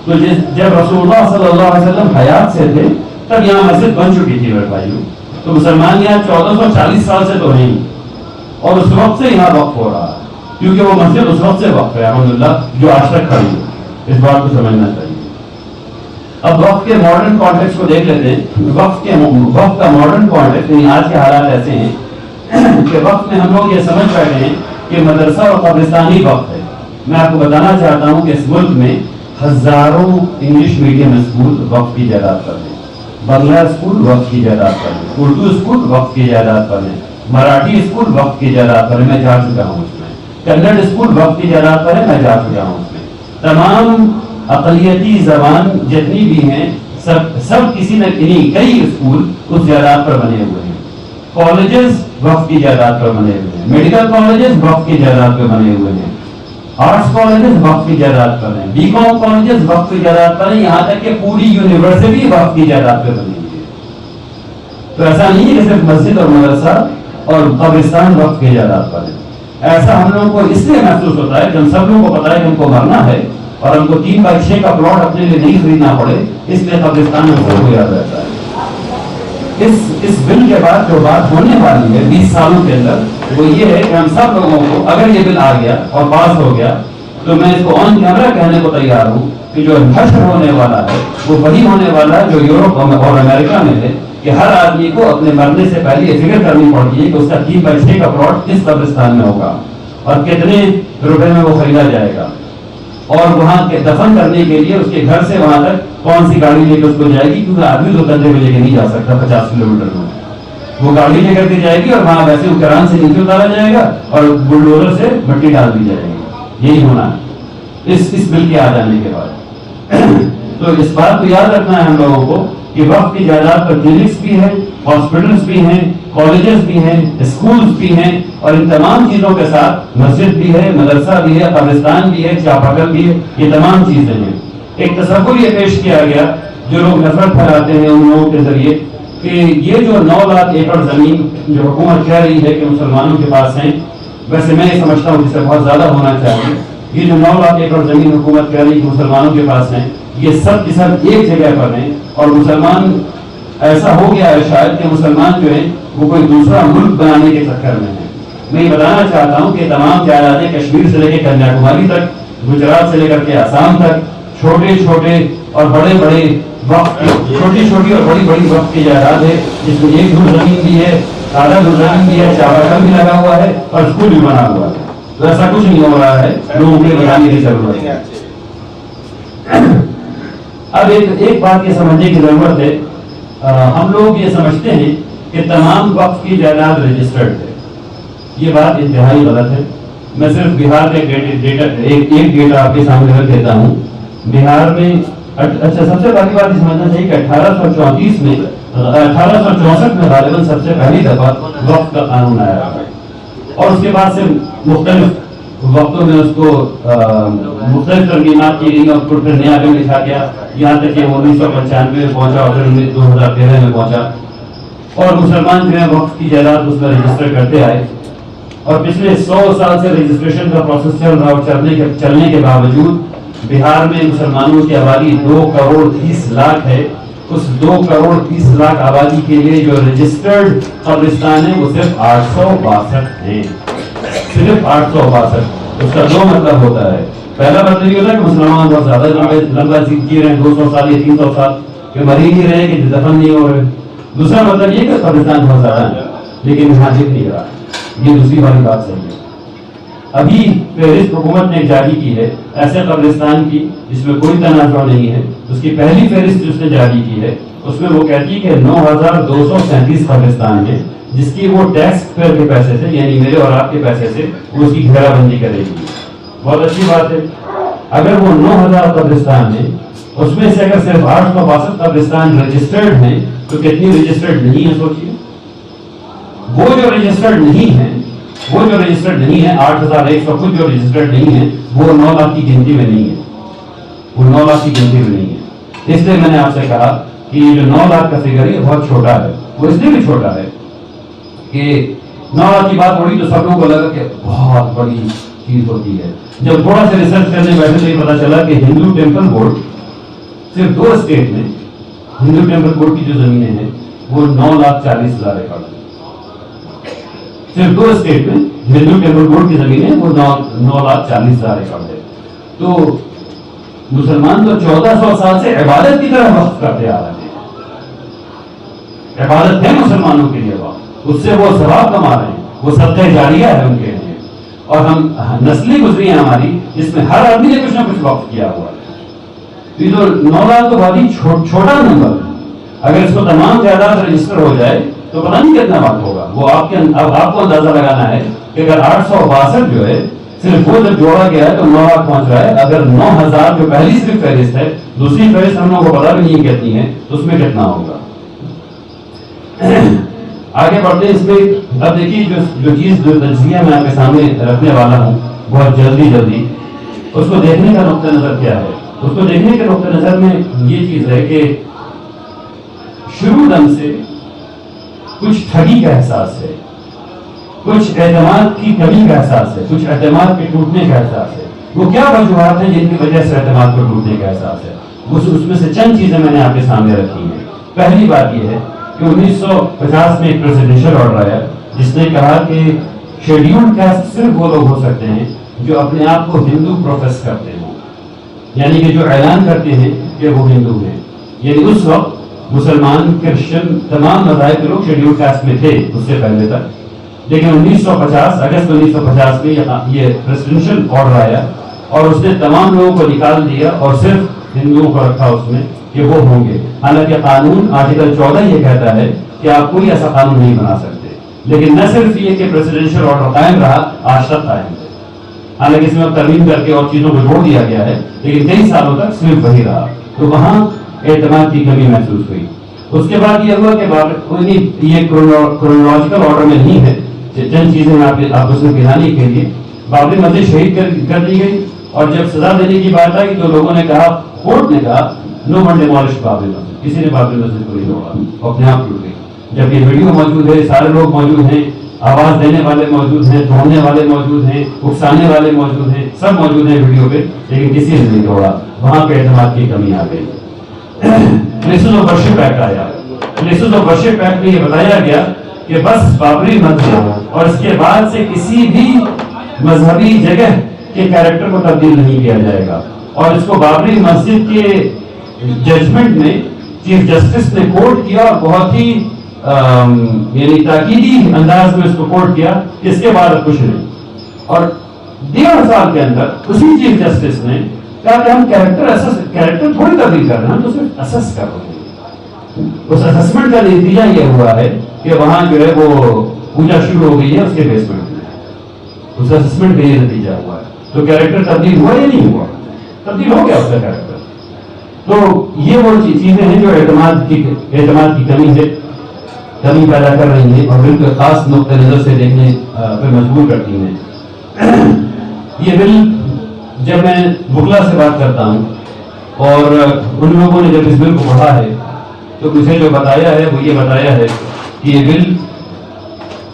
تو جب رسول اللہ صلی اللہ علیہ وسلم حیات سے تھے تب یہاں مسجد بن چکی تھی میرے بھائیوں. تو مسلمان یہاں 1440 سال سے تو ہیں اور اس وقت سے یہاں وقف ہو رہا ہے, کیونکہ وہ مسجد اس وقت سے وقف ہے الحمدللہ جو آج تک کھڑی ہے. اس بات کو سمجھنا چاہیے. اب وقف کے ماڈرن کانٹیکس کو دیکھ لیتے ہیں. وقف کا ماڈرن کانٹیکس یعنی آج کے حالات ایسے ہیں کہ وقف میں ہم لوگ یہ سمجھ بیٹھے ہیں کہ مدرسہ اور قبرستان ہی وقف ہے. میں آپ کو بتانا چاہتا ہوں کہ اس ملک میں ہزاروں انگلش میڈیم اسکول وقف کی جائیداد پر ہیں. بنگلہ اسکول وقف کی جائیداد پر ہیں. اردو اسکول وقف کی جائیداد پر ہیں. مراٹھی اسکول وقف کی جائیداد پر ہے. میں جا چکا ہوں اس میں. کنڑ اسکول وقف کی جائیداد پر ہے. میں جا چکا ہوں اس میں. تمام اقلیتی زبان جتنی بھی ہیں سب کسی نہ کئی اسکول اس جائیداد پر بنے ہوئے ہیں. کالجز وقف کی جائیداد پر بنے ہوئے ہیں. میڈیکل کالجز وقف کی جائیداد پر بنے ہوئے ہیں. آرٹس کالجز وقف کی جائیداد پر ہیں, بی کام کالجز وقف کی جائیداد پر ہیں, یہاں تک کہ پوری یونیورسٹی وقف کی جائیداد پہ بنی ہوئی ہے. تو ایسا نہیں ہے کہ صرف مسجد اور مدرسہ اور قبرستان وقف کی جائیداد پر ہے. ایسا ہم لوگوں کو اس لیے محسوس ہوتا ہے کہ ہم سب لوگوں کو پتا ہے کہ ہم کو مرنا ہے اور ہم کو 3/6 کا پلاٹ اپنے لیے نہیں خریدنا پڑے, اس لیے قبرستان میں سب کو یاد رہتا ہے. اس بل کے بعد جو بات ہونے والی ہے 20 سالوں کے اندر, وہ یہ ہے کہ ہم سب لوگوں کو, اگر یہ بل آ گیا اور پاس ہو گیا, تو میں اس کو آن کیمرہ کہنے کو تیار ہوں کہ جو حشر ہونے والا ہے وہ وہی ہونے والا ہے جو یورپ اور امریکہ میں ہے, کہ ہر آدمی کو اپنے مرنے سے پہلے یہ فکر کرنی پڑتی ہے کہ اس کا 3/6 کا پلاٹ کس قبرستان میں ہوگا اور کتنے روپے میں وہ خریدا جائے گا, اور وہاں کے دفن کرنے کے لیے اس کے گھر سے وہاں تک کون سی گاڑی لے کے اس کو جائے گی, کیونکہ آدمی تو کندھے میں لے کے نہیں جا سکتا 50 کلومیٹر میں. وہ گاڑی لے کر کے جائے گی اور وہاں ویسے کران سے نیچے اتارا جائے گا اور بلڈوزر سے مٹی ڈال دی جائے گی. یہی ہونا ہے اس بل کے آ جانے کے بعد. تو اس بات کو یاد رکھنا ہے ہم لوگوں کو کہ وقف کی جائیداد پر کلینکس بھی ہیں, ہاسپٹلس بھی ہیں, کالجز بھی ہیں, اسکولز بھی ہیں, اور ان تمام چیزوں کے ساتھ مسجد بھی ہے, مدرسہ بھی ہے, قبرستان بھی ہے, چاپاکل بھی ہے. یہ تمام چیزیں ہیں. ایک تصور یہ پیش کیا گیا جو لوگ نفرت پھیلاتے ہیں ان لوگوں کے ذریعے کہ یہ جو 9 لاکھ ایکڑ زمین جو حکومت کہہ رہی ہے کہ مسلمانوں کے پاس ہیں, ویسے میں یہ سمجھتا ہوں جس سے بہت زیادہ ہونا چاہیے. یہ جو 9 لاکھ ایکڑ زمین حکومت کہہ رہی ہے کہ مسلمانوں کے پاس ہیں, یہ سب کی سب ایک جگہ پر ہیں, اور مسلمان ایسا ہو گیا ہے شاید کہ مسلمان جو ہے وہ کوئی دوسرا ملک بنانے کے چکر میں ہے. میں یہ بتانا چاہتا ہوں کہ تمام جائیدادیں کشمیر سے لے کے کنیا کماری تک, گجرات سے لے کر کے آسام تک, چھوٹے چھوٹے اور بڑے بڑے وقت, چھوٹی چھوٹی اور بڑی بڑی وقت کی جائیداد ہے, جس میں ایک دھر زمین بھی ہے, آدھا دھر زمین بھی ہے, چاواکل بھی لگا ہوا ہے اور اسکول بھی بنا ہوا ہے. تو ایسا کچھ نہیں ہو رہا ہے, لوگوں کے بتانے کی ضرورت ہے. اب ایک بات یہ سمجھنے کی ضرورت ہے, ہم لوگ یہ سمجھتے ہیں کہ تمام وقف کی جائیداد رجسٹرڈ ہے. یہ بات انتہائی غلط ہے. میں صرف بہار کا ایک ڈیٹا آپ کے سامنے رکھ دیتا ہوں. بہار میں اچھا سب سے پہلی بات یہ سمجھنا چاہیے کہ 1834 میں 1864 میں غالباً سب سے پہلی دفعہ وقف کا قانون آیا ہے, اور اس کے بعد سے مختلف وقتوں میں اس کو مختلف ترمیمات کی گئی اور پھر نیا بل لکھا گیا, یہاں تک کہ 1995 میں پہنچا اور پھر 2013 میں پہنچا, اور مسلمان جو ہے وقف کی جائیداد اس میں رجسٹر کرتے آئے. اور پچھلے 100 سال سے رجسٹریشن کا پروسیس چل رہا, اور چلنے کے باوجود بہار میں مسلمانوں کی آبادی 2 کروڑ 30 لاکھ ہے. اس 2 کروڑ 30 لاکھ آبادی کے لیے جو رجسٹرڈ قبرستان ہے وہ صرف 862 ہیں, صرف 862. اس کا 2 مطلب ہوتا ہے. پہلا مطلب یہ ہوتا ہے کہ مسلمان بہت زیادہ لمبا جی رہے ہیں, 200 سال یا 300 سال, کہ مر ہی نہیں رہے, کہ دفن نہیں ہو رہے. دوسرا مطلب یہ کہ قبرستان بہت زیادہ ہے لیکن یہاں دکھ نہیں رہا. یہ دوسری والی بات صحیح ہے. ابھی فہرست حکومت نے جاری کی ہے ایسے قبرستان کی جس میں کوئی تنازع نہیں ہے. اس کی پہلی فہرست اس نے جاری کی ہے, اس میں وہ کہتی ہے کہ 9237 قبرستان ہیں جس کی وہ ٹیکس پیئر کے پیسے سے, یعنی میرے اور آپ کے پیسے سے, وہ اس کی گھیرا بندی کرے گی. بہت اچھی بات ہے. اگر وہ 9000 قبرستان ہیں, اس میں سے اگر صرف 862 قبرستان رجسٹرڈ ہیں, تو کتنی رجسٹرڈ نہیں ہے سوچیے. وہ جو رجسٹرڈ نہیں ہے, 8100 خود جو رجسٹرڈ نہیں ہے, وہ 9 لاکھ کی گنتی میں نہیں ہے. وہ 9 لاکھ کی گنتی میں نہیں ہے. اس لیے میں نے آپ سے کہا کہ یہ جو 9 لاکھ کا فگر ہے بہت چھوٹا ہے. وہ اس لیے بھی چھوٹا ہے کہ 9 لاکھ کی بات پڑی تو سب لوگوں کو لگا کہ بہت بڑی چیز ہوتی ہے. جب تھوڑا سا ریسرچ کرنے بیٹھے تو یہ پتا چلا کہ ہندو ٹیمپل بورڈ صرف 2 اسٹیٹ میں, ہندو ٹیمپل بورڈ کی جو زمینیں ہیں وہ 9,40,000 ایکڑ ہیں. صرف 2 اسٹیٹ میں ہندو ٹیمپل بورڈ کی زمینیں وہ 9,40,000 ایکڑ ہے. تو مسلمان تو 1400 سال سے عبادت کی طرح وقف کرتے آ رہے ہیں. عبادت ہے مسلمانوں کے لیے وقف, اس سے وہ ثواب کما رہے ہیں, وہ صدقہ جاریہ ہے ان کے لیے. اور ہم نسلیں گزری ہیں ہماری جس میں ہر آدمی نے کچھ نہ کچھ وقف کیا ہوا ہے. یہ تو 9 لاکھ تو بہت ہی چھوٹا نمبر ہے. اگر اس کو تمام جائیداد رجسٹر ہو جائے تو پتہ نہیں کتنا وقت ہوگا. وہ آپ کو اندازہ لگانا ہے کہ اگر 862 جو ہے صرف وہ جب جوڑا گیا ہے تو 9 لاکھ پہنچ رہا ہے. اگر 9000 جو پہلی صرف فہرست ہے, دوسری فہرست ہم لوگوں کو پتا بھی نہیں کتنی ہے, تو اس میں کتنا ہوگا. آگے بڑھتے ہیں اس میں. اب دیکھیے جو چیز جو تجزیہ میں آپ کے سامنے رکھنے والا ہوں بہت جلدی اس کو دیکھنے کا نقطہ نظر کیا ہے؟ اس کو دیکھنے کے نقطہ نظر میں یہ چیز ہے کہ شروع دم سے کچھ ٹھگی کا احساس ہے، کچھ اعتماد کی کمی کا احساس ہے، کچھ اعتماد کے ٹوٹنے کا احساس ہے۔ وہ کیا وجوہات ہیں جن کی وجہ سے اعتماد کو ٹوٹنے کا احساس ہے؟ اس میں سے چند چیزیں میں نے آپ کے سامنے رکھی ہیں۔ پہلی بات یہ ہے کہ 1950 میں ایک پریزیڈنشل آرڈر آیا جس نے کہا کہ شیڈیولڈ کاسٹ صرف وہ لوگ ہو سکتے ہیں جو اپنے آپ کو ہندو پروفیس کرتے ہوں، یعنی کہ جو اعلان کرتے ہیں کہ وہ ہندو ہیں۔ یعنی اس وقت مسلمان، کرسچن، تمام مذاہب کے لوگ شیڈیولڈ کاسٹ میں تھے اس سے پہلے تک، لیکن 1950 اگست 1950 میں یہ پریزیڈنشل آرڈر آیا اور اس نے تمام لوگوں کو نکال دیا اور صرف ہندوؤں کو رکھا اس میں کہ وہ ہوں گے۔ حالانکہ قانون آرٹیکل 14 یہ کہتا ہے کہ آپ کوئی ایسا قانون نہیں بنا سکتے، لیکن نہ صرف یہ کہ پریزیڈنشل آرڈر قائم رہا، آج تک قائم ہے، حالانکہ اس میں ترمیم کر کے اور چیزوں کو جوڑ دیا گیا ہے، لیکن کئی سالوں تک صرف وہی رہا۔ تو وہاں اعتماد کی کمی محسوس ہوئی۔ اس کے بعد یہ ہوا کہ یہ کرونالوجیکل آرڈر میں نہیں ہے، چند چیزیں آپ اس میں گرانے کے لیے بابری مسجد شہید کر دی گئی، اور جب سزا دینے کی بات آئی تو لوگوں نے کہا، کورٹ نے کہا نو ون ڈیمولش بابری مسجد، کسی نے بابری مسجد کو نہیں توڑا، اپنے آپ ٹوٹ گئی۔ جب یہ ویڈیو موجود ہے، سارے لوگ موجود ہیں، آواز دینے والے موجود ہیں، توڑنے والے موجود ہیں، اکسانے والے موجود ہیں، سب موجود ہیں ویڈیو پہ، لیکن کسی نے نہیں توڑا۔ وہاں پہ اعتماد کی کمی آ گئی۔ پلیسز آف ورشپ ایکٹ آیا۔ پلیسز آف ورشپ ایکٹ میں یہ بتایا گیا کہ بس بابری مسجد اور اس کے بعد سے کسی بھی مذہبی جگہ کے کیریکٹر کو تبدیل نہیں کیا جائے گا، اور اس کو بابری مسجد کے ججمنٹ میں چیف جسٹس نے کوٹ کیا، اور بہت ہی یعنی تاکیدی انداز میں اس کو کوٹ کیا کہ اس کے بعد کچھ نہیں۔ اور 1.5 سال کے اندر اسی چیف جسٹس نے کہا کہ ہم کیریکٹر تھوڑی تبدیل کر رہے ہیں، ہم تو صرف اسس کر رہے ہیں۔ اس اسسمنٹ کا نتیجہ یہ ہوا ہے کہ وہاں جو ہے وہ پوجا شروع ہو گئی ہے اس کے بیسمنٹ میں، اس اسسمنٹ کا یہ نتیجہ ہوا ہے۔ تو کیریکٹر تبدیل ہوا یا نہیں ہوا؟ تبدیل ہو گیا اس کا کیریکٹر۔ تو یہ وہ چیزیں ہیں جو اعتماد کی کمی پیدا کر رہی ہیں اور بالکل خاص نقطۂ نظر سے دیکھنے پر مجبور کرتی ہیں۔ یہ بل جب میں وکلا سے بات کرتا ہوں اور ان لوگوں نے جب اس بل کو پڑھا ہے تو مجھے جو بتایا ہے وہ یہ بتایا ہے کہ یہ بل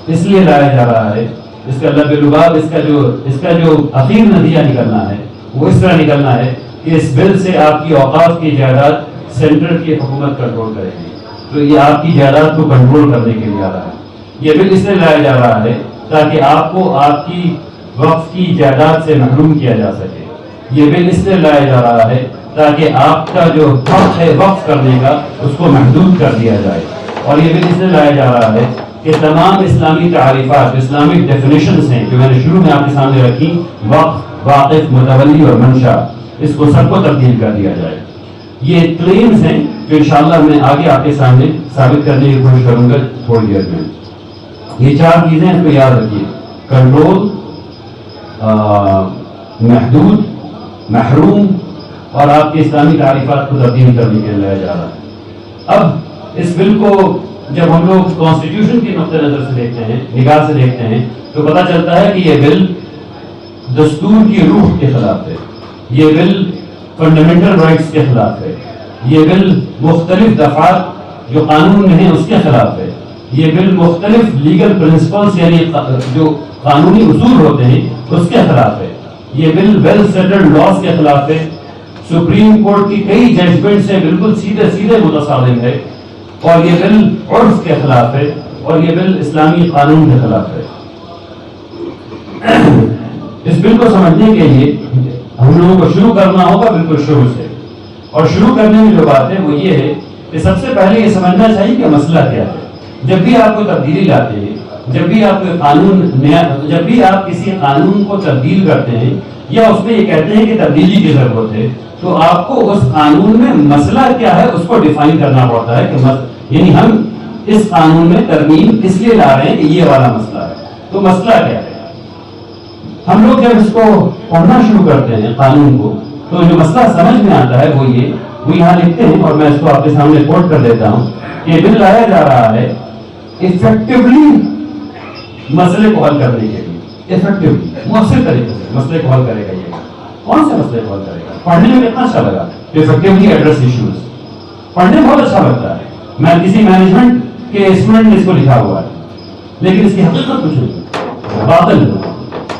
اس لیے لایا جا رہا ہے، اس کا لب لباب، اس کا جو اخیر نتیجہ نکلنا ہے وہ اس طرح نکلنا ہے کہ اس بل سے آپ کی اوقاف کی جائیداد سینٹر کی حکومت کنٹرول کرے گی۔ تو یہ آپ کی جائیداد کو کنٹرول کرنے کے لیے آ رہا ہے۔ یہ بل اس لیے لایا جا رہا ہے تاکہ آپ کو آپ کی وقف کی جائیداد سے محروم کیا جا سکے۔ یہ بل اس لیے لایا جا رہا ہے تاکہ آپ کا جو حق ہے وقف کرنے کا اس کو محدود کر دیا جائے۔ اور یہ بل اس لیے لایا جا رہا ہے کہ تمام اسلامی تعریفات، اسلامک ڈیفینیشنز ہیں جو میں نے شروع میں آپ کے سامنے رکھی، وقف، واقف، متولی اور منشا، اس کو سب کو تبدیل کر دیا جائے۔ یہ کلیمز ہیں جو انشاءاللہ میں آگے آپ کے سامنے ثابت کرنے کی کوشش کروں گا تھوڑی دیر میں۔ یہ 4 چیزیں اس کو یاد رکھیے: کنٹرول، محدود، محروم، اور آپ کے اسلامی تعریفات کو تبدیل کرنے کے لیے لایا جا رہا ہے۔ اب اس بل کو جب ہم لوگ کانسٹیٹیوشن کے نقطۂ نظر سے دیکھتے ہیں، نگاہ سے دیکھتے ہیں، تو پتہ چلتا ہے کہ یہ بل دستور کی روح کے خلاف ہے، یہ بل فنڈامنٹل رائٹس کے خلاف ہے، یہ بل مختلف دفعات جو قانون میں ہیں اس کے خلاف ہے، یہ بل مختلف لیگل پرنسپلز یعنی جو قانونی اصول ہوتے ہیں اس کے خلاف ہے، یہ بل ویل سیٹلڈ لاز کے خلاف ہے، سپریم کورٹ کی کئی ججمنٹ سے بالکل سیدھے متصادم ہے، اور یہ بل عرف کے خلاف ہے، اور یہ بل اسلامی قانون کے خلاف ہے۔ اس بل کو سمجھنے کے لیے ہم لوگوں کو شروع کرنا ہوگا بالکل شروع سے، اور شروع کرنے میں جو بات ہے وہ یہ ہے کہ سب سے پہلے یہ سمجھنا چاہیے کہ مسئلہ کیا ہے۔ جب بھی آپ کو تبدیلی لاتے ہیں، جب بھی آپ کسی قانون کو تبدیل کرتے ہیں یا اس میں یہ کہتے ہیں کہ تبدیلی کی ضرورت ہے، تو آپ کو اس قانون میں مسئلہ کیا ہے اس کو ڈیفائن کرنا پڑتا ہے کہ یعنی ہم اس قانون میں ترمیم اس لیے لا رہے ہیں کہ یہ والا مسئلہ ہے، تو مسئلہ کیا ہے۔ ہم لوگ جب اس کو پڑھنا شروع کرتے ہیں قانون کو، تو جو مسئلہ سمجھ میں آتا ہے وہ یہاں لکھتے ہیں، اور میں اس کو آپ کے سامنے کوٹ کر دیتا ہوں کہ بل لایا جا رہا ہے افیکٹولی مسئلے کو حل کرنے کے لیے، افیکٹولی مؤثر طریقے سے مسئلے کو حل کرے گا۔ یہ کون سے مسئلے کو حل کرے گا؟ پڑھنے میں کتنا اچھا لگا کہ افیکٹولی ایڈریس ایشوز، پڑھنے بہت اچھا لگتا ہے. میں کسی مینجمنٹ کے اسٹوڈنٹ نے اس کو لکھا ہوا ہے، لیکن اس کی حقیقت کچھ نہیں، باطل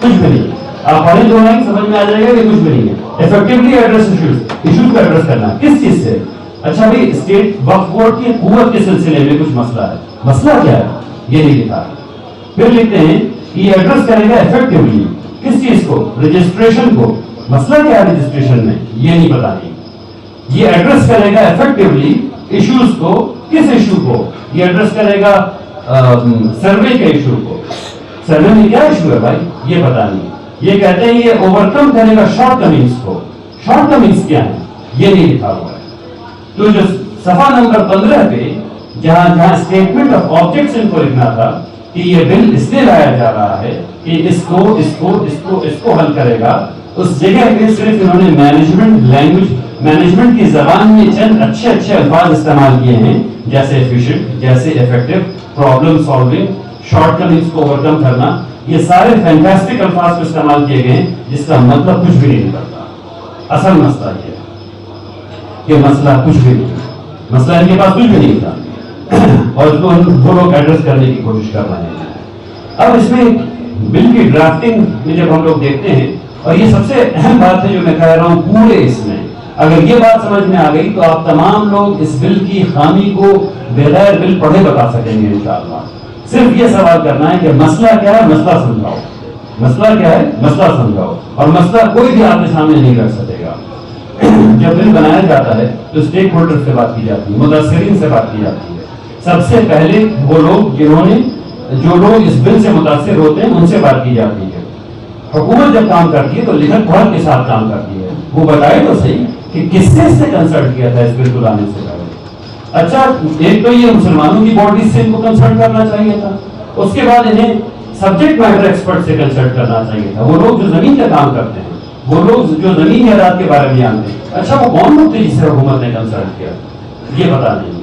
کچھ بھی نہیں. آپ پڑھیں جو لائن سمجھ میں آ جائے گا کہ کچھ بھی نہیں ہے. افیکٹولی ایڈریس ایشوز کو ایڈریس کرنا کس چیز سے؟ اچھا بھائی اسٹیٹ وقف بورڈ کی قوت کے سلسلے میں کچھ مسئلہ ہے، مسئلہ کیا ہے یہ نہیں لکھا. پھر لکھتے ہیں کہ یہ ایڈریس کرے گا افیکٹولی کس چیز کو؟ رجسٹریشن کو. مسئلہ کیا ہے رجسٹریشن میں یہ نہیں پتا نہیں. یہ ایڈریس کرے گا افیکٹولی ایشوز کو. کس ایشو کو؟ یہ ایڈریس کرے گا سروے کے ایشو کو. سروے میں کیا ایشو ہے بھائی یہ پتا نہیں. یہ کہتے ہیں یہ اوور کم کرے گا شارٹ کمنگس کو. شارٹ کمنگس کیا ہے یہ نہیں لکھا ہوا ہے. تو جو صفحہ نمبر 15 پہ جہاں اسٹیٹمنٹ آف آبجیکٹس ان کو لکھنا تھا کہ یہ بل اس لیے لایا جا رہا ہے کہ اس کو حل کرے گا، اس جگہ پہ صرف انہوں نے مینجمنٹ لینگویج، مینجمنٹ کی زبان میں چند اچھے الفاظ استعمال کیے ہیں، جیسے ایفیشینٹ، جیسے effective, problem solving, short comings کو اوور کم کرنا. یہ سارے فینٹاسٹک الفاظ کو استعمال کیے گئے جس کا مطلب کچھ بھی نہیں نکلتا. اصل مسئلہ یہ ہے کہ مسئلہ کچھ بھی نہیں، مسئلہ ان کے پاس کچھ بھی نہیں تھا اور اس کو وہ لوگ ایڈریس کرنے کی کوشش کر رہے ہیں. اب اس میں بل کی ڈرافٹنگ میں جب ہم لوگ دیکھتے ہیں، اور یہ سب سے اہم بات ہے جو میں کہہ رہا ہوں پورے اس میں، اگر یہ بات سمجھ میں آ گئی تو آپ تمام لوگ اس بل کی خامی کو بغیر بل پڑھے بتا سکیں گے انشاءاللہ. صرف یہ سوال کرنا ہے کہ مسئلہ کیا ہے، مسئلہ سمجھاؤ. مسئلہ کیا ہے، مسئلہ سمجھاؤ. اور مسئلہ کوئی بھی آپ کے سامنے نہیں رکھ سکے گا. جب بل بنایا جاتا ہے تو اسٹیک ہولڈر سے بات کی جاتی ہے، متاثرین سے بات کی جاتی ہے. سب سے پہلے وہ لوگ جو لوگ اس بل سے متاثر ہوتے ہیں ان سے بات کی جاتی ہے. حکومت جب کام کرتی ہے تو لکھت پڑھت کے ساتھ کام کرتی ہے. وہ بتائے تو صحیح کہ کس سے اس سے کنسلٹ کیا تھا اس بل کو لانے سے پہلے. اچھا ایک تو یہ مسلمانوں کی باڈیز سے ان کو کنسلٹ کرنا چاہیے تھا، اس کے بعد انہیں سبجیکٹ میٹر ایکسپرٹ سے کنسلٹ کرنا چاہیے تھا. وہ لوگ جو زمین کا کام کرتے ہیں، وہ لوگ جو زمین جائیداد کے بارے میں جانتے ہیں. اچھا وہ کون لوگ تھے جس سے حکومت نے کنسلٹ کیا یہ بتا نہیں.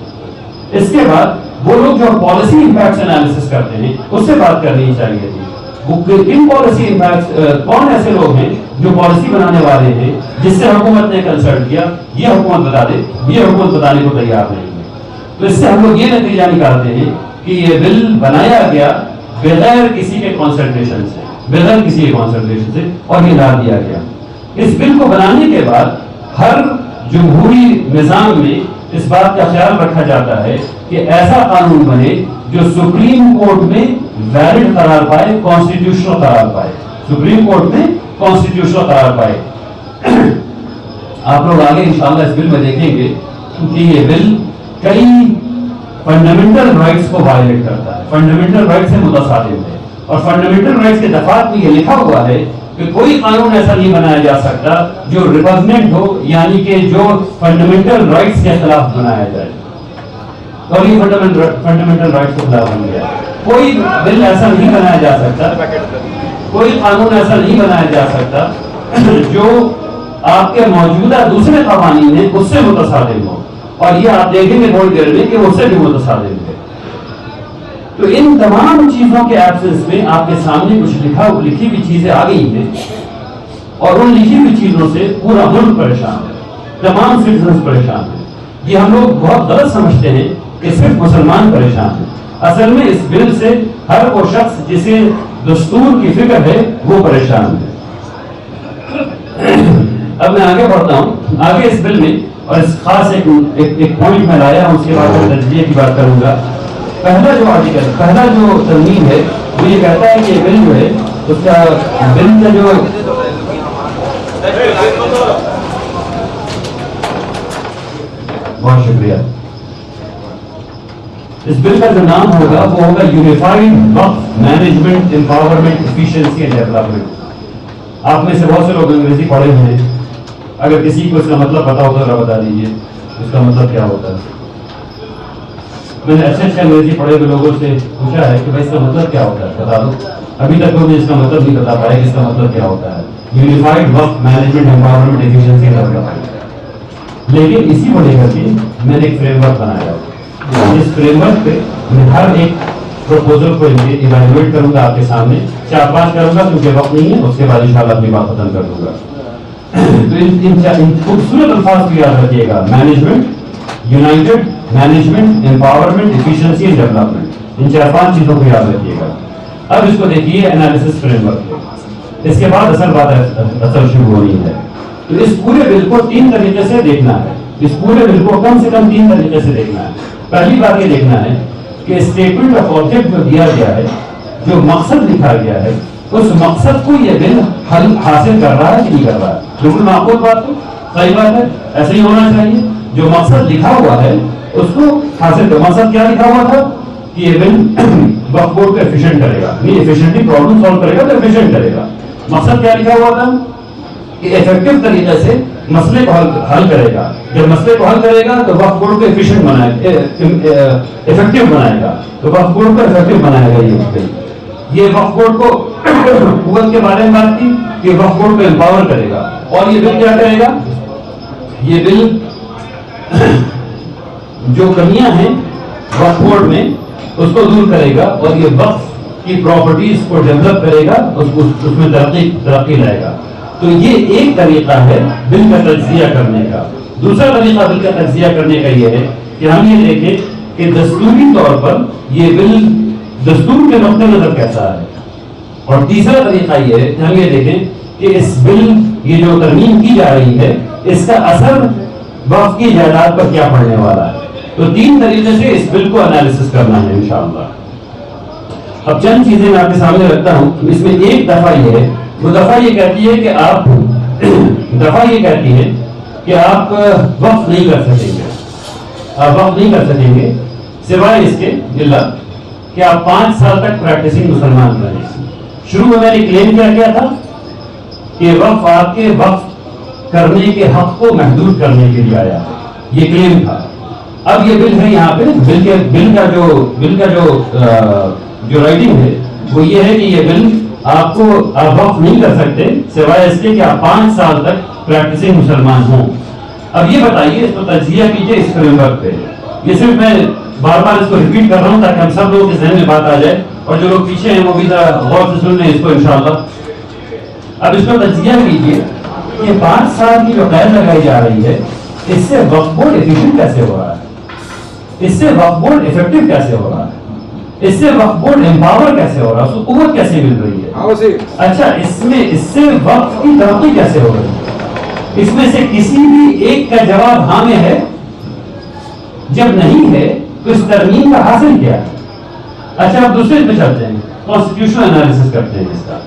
اس کے بعد وہ لوگ جو پالیسی امپیکٹس انالیسس کرتے ہیں اس سے بات کرنی چاہیے تھی. ان پالیسی امپیکٹس کون ایسے لوگ ہیں جو پالیسی بنانے والے ہیں جس سے حکومت نے کنسلٹ کیا، یہ حکومت بتا دے. یہ حکومت بتانے کو تیار نہیں ہے. تو اس سے ہم لوگ یہ نتیجہ نکالتے ہیں کہ یہ بل بنایا گیا بغیر کسی کے کنسلٹیشن سے، بغیر کسی کے کنسلٹیشن سے، اور یہ لا دیا گیا. اس بل کو بنانے کے بعد ہر جمہوری نظام میں اس بات کا خیال رکھا جاتا ہے کہ ایسا قانون بنے جو سپریم کورٹ میں ویلڈ قرار پائے، کانسٹیٹیوشنل قرار پائے. سپریم کورٹ میں کانسٹیٹیوشنل قرار پائے. آپ لوگ آگے انشاءاللہ اس بل میں دیکھیں گے کہ یہ بل کئی فنڈامنٹل رائٹس کو وائلیٹ کرتا ہے، فنڈامنٹل رائٹ سے متصادم ہے. اور فنڈامنٹل رائٹس کے دفعات میں یہ لکھا ہوا ہے کہ کوئی قانون ایسا نہیں بنایا جا سکتا جو ریپگننٹ ہو، یعنی کہ جو فنڈامنٹل رائٹس کے خلاف بنایا جائے. اور یہ فنڈامنٹل رائٹس کے خلاف بن گیا. کوئی بل ایسا نہیں بنایا جا سکتا، کوئی قانون ایسا نہیں بنایا جا سکتا جو آپ کے موجودہ دوسرے قوانین ہیں اس سے متصادم ہو. اور یہ آپ دیکھیں گے تھوڑی دیر میں کہ اس سے بھی متصادم ہے. تو ان تمام چیزوں کے ایبسنس میں آپ کے سامنے کچھ لکھی ہوئی چیزیں آ گئی ہیں، اور ان لکھی ہوئی چیزوں سے پورا ملک پریشان ہے، تمام سٹیزنز پریشان ہیں. یہ ہم لوگ بہت غلط سمجھتے ہیں کہ صرف مسلمان پریشان ہیں. اصل میں اس بل سے ہر وہ شخص جسے دستور کی فکر ہے وہ پریشان ہے. اب میں آگے بڑھتا ہوں. آگے اس بل میں اور اس خاص ایک پوائنٹ میں لایا ہوں، اس کے بعد میں تجزیے کی بات کروں گا. پہلا جو آرٹیکل، پہلا جو ترمیم ہے وہ یہ کہتا ہے کہ بل جو ہے اس کا بل کا جو بہت شکریہ. اس بل کا جو نام ہوگا وہ ہوگا یونیفائڈ وقف management empowerment efficiency and development. آپ میں سے بہت سے لوگ انگریزی پڑھے ہوئے ہیں. اگر کسی کو اس کا مطلب پتا ہوتا ہے بتا دیجیے اس کا مطلب کیا ہوتا ہے. میں نے اچھے انگریزی پڑھے ہوئے لوگوں سے پوچھا ہے کہ بھائی اس کا مطلب کیا ہوتا ہے بتا دو. ابھی تک مجھے اس کا مطلب نہیں بتا پایا کہ اس کا مطلب کیا ہوتا ہے. یونیفائڈ وقف management empowerment efficiency and development. لیکن اسی کو لے کر کے میں نے ایک فریم ورک بنایا. اس فریم ورک پہ میں ہر ایک پروپوزل کو ایویلویٹ کروں گا آپ کے سامنے. 4-5 کروں گا کیونکہ وقت نہیں ہے، اس کے بعد انشاءاللہ اپنی بات ختم کر دوں گا. تو ان خوبصورت الفاظ کو یاد رکھیے گا: management, united, management, empowerment, efficiency and development. ان 4-5 چیزوں کو یاد رکھیے گا. اب اس کو دیکھیے انالیسس فریم ورک. اس کے بعد اصل شروع ہو رہی ہے. تو اس پورے بل کو 3 طریقے سے دیکھنا ہے. اس پورے بل کو کم سے کم 3 طریقے سے دیکھنا ہے. پہلی بات یہ دیکھنا ہے کہ اسٹیٹمنٹ آف آبجیکٹ جو دیا گیا ہے، جو مقصد لکھا گیا ہے، اس مقصد کو یہ بل حاصل کر رہا ہے کہ نہیں کر رہا ہے. بالکل معقول بات ہے، صحیح بات ہے، ایسے ہی ہونا چاہیے. جو مقصد لکھا ہوا ہے اس کو حاصل کر. مقصد کیا لکھا ہوا تھا کہ یہ بل وقف بورڈ کو ایفیشینٹ کرے گا، نہیں ایفیشینٹلی پرابلم سالو کرے گا تو ایفیشینٹ کرے گا. مقصد کیا لکھا ہوا تھا کہ ایفیکٹو طریقے سے مسئلے کو حل کرے گا. جب مسئلے کو حل کرے گا تو وقف بورڈ کو ایفیشینٹ بنائے گا، افیکٹو بنائے گا. تو وقف بورڈ کو افیکٹو بنائے گا. یہ وقف بورڈ کو قوت کے بارے میں بات کی کہ وقف بورڈ کو امپاور کرے گا. اور یہ بل کیا کرے گا؟ یہ بل جو کمیاں ہیں وقف بورڈ میں اس کو دور کرے گا اور یہ وقف کی پراپرٹیز کو ڈیولپ کرے گا، اس میں ترقی لائے گا. تو یہ ایک طریقہ ہے بل کا تجزیہ کرنے کا. دوسرا طریقہ بل کا تجزیہ کرنے کا یہ ہے کہ ہم یہ دیکھیں کہ دستوری طور پر یہ بل دستور کے نقطہ نظر کیسا ہے. اور تیسرا طریقہ یہ ہے کہ ہم یہ دیکھیں کہ اس بل یہ جو ترمیم کی جا رہی ہے اس کا اثر وقف کی جائیداد پر کیا پڑنے والا ہے. تو 3 طریقے سے اس بل کو انالیسس کرنا ہے انشاءاللہ. اب چند چیزیں میں آپ کے سامنے رکھتا ہوں. اس میں ایک دفعہ یہ ہے، وہ دفعہ یہ کہتی ہے کہ آپ وقف نہیں کر سکیں گے. آپ وقف نہیں کر سکیں گے سوائے اس کے الا کہ آپ 5 سال تک پریکٹسنگ مسلمان رہیں. شروع میں نے کلیم کیا تھا کہ وقف آپ کے وقف کرنے کے حق کو محدود کرنے کے لیے آیا، یہ کلیم تھا. اب یہ بل ہے، یہاں پہ بل کا جو رائٹنگ ہے وہ یہ ہے کہ یہ بل آپ کو آپ وقف نہیں کر سکتے سوائے اس کے کہ آپ 5 سال تک پریکٹسنگ مسلمان ہوں. اب یہ بتائیے، اس کو تجزیہ کیجیے اس فریم ورک پہ. یہ صرف میں بار بار اس کو ریپیٹ کر رہا ہوں تاکہ ہم سب لوگوں کے ذہن میں بات آ جائے اور جو لوگ پیچھے ہیں وہ بھی ذرا غور سے سن لیں اس کو انشاءاللہ. اب اس کو تجزیہ کیجیے کہ 5 سال کی جو قید لگائی جا رہی ہے اس سے وقف بورڈ ایفیشینٹ کیسے ہو رہا ہے، اس سے وقف بورڈ افیکٹو کیسے ہو رہا ہے، اس سے وقف بورڈ امپاور کیسے ہو رہا ہے، اس کو قوت کیسے مل رہی ہے. اچھا، اس سے وقف کی ترقی کیسے ہو رہی ہے. اس میں سے کسی بھی ایک کا جواب ہاں میں ہے. جب نہیں ہے تو اس ترمیم کا حاصل کیا ہے. اچھا، اب دوسرے پہ چلتے ہیں، کانسٹیٹیوشنل انالیسس کرتے ہیں. اس کا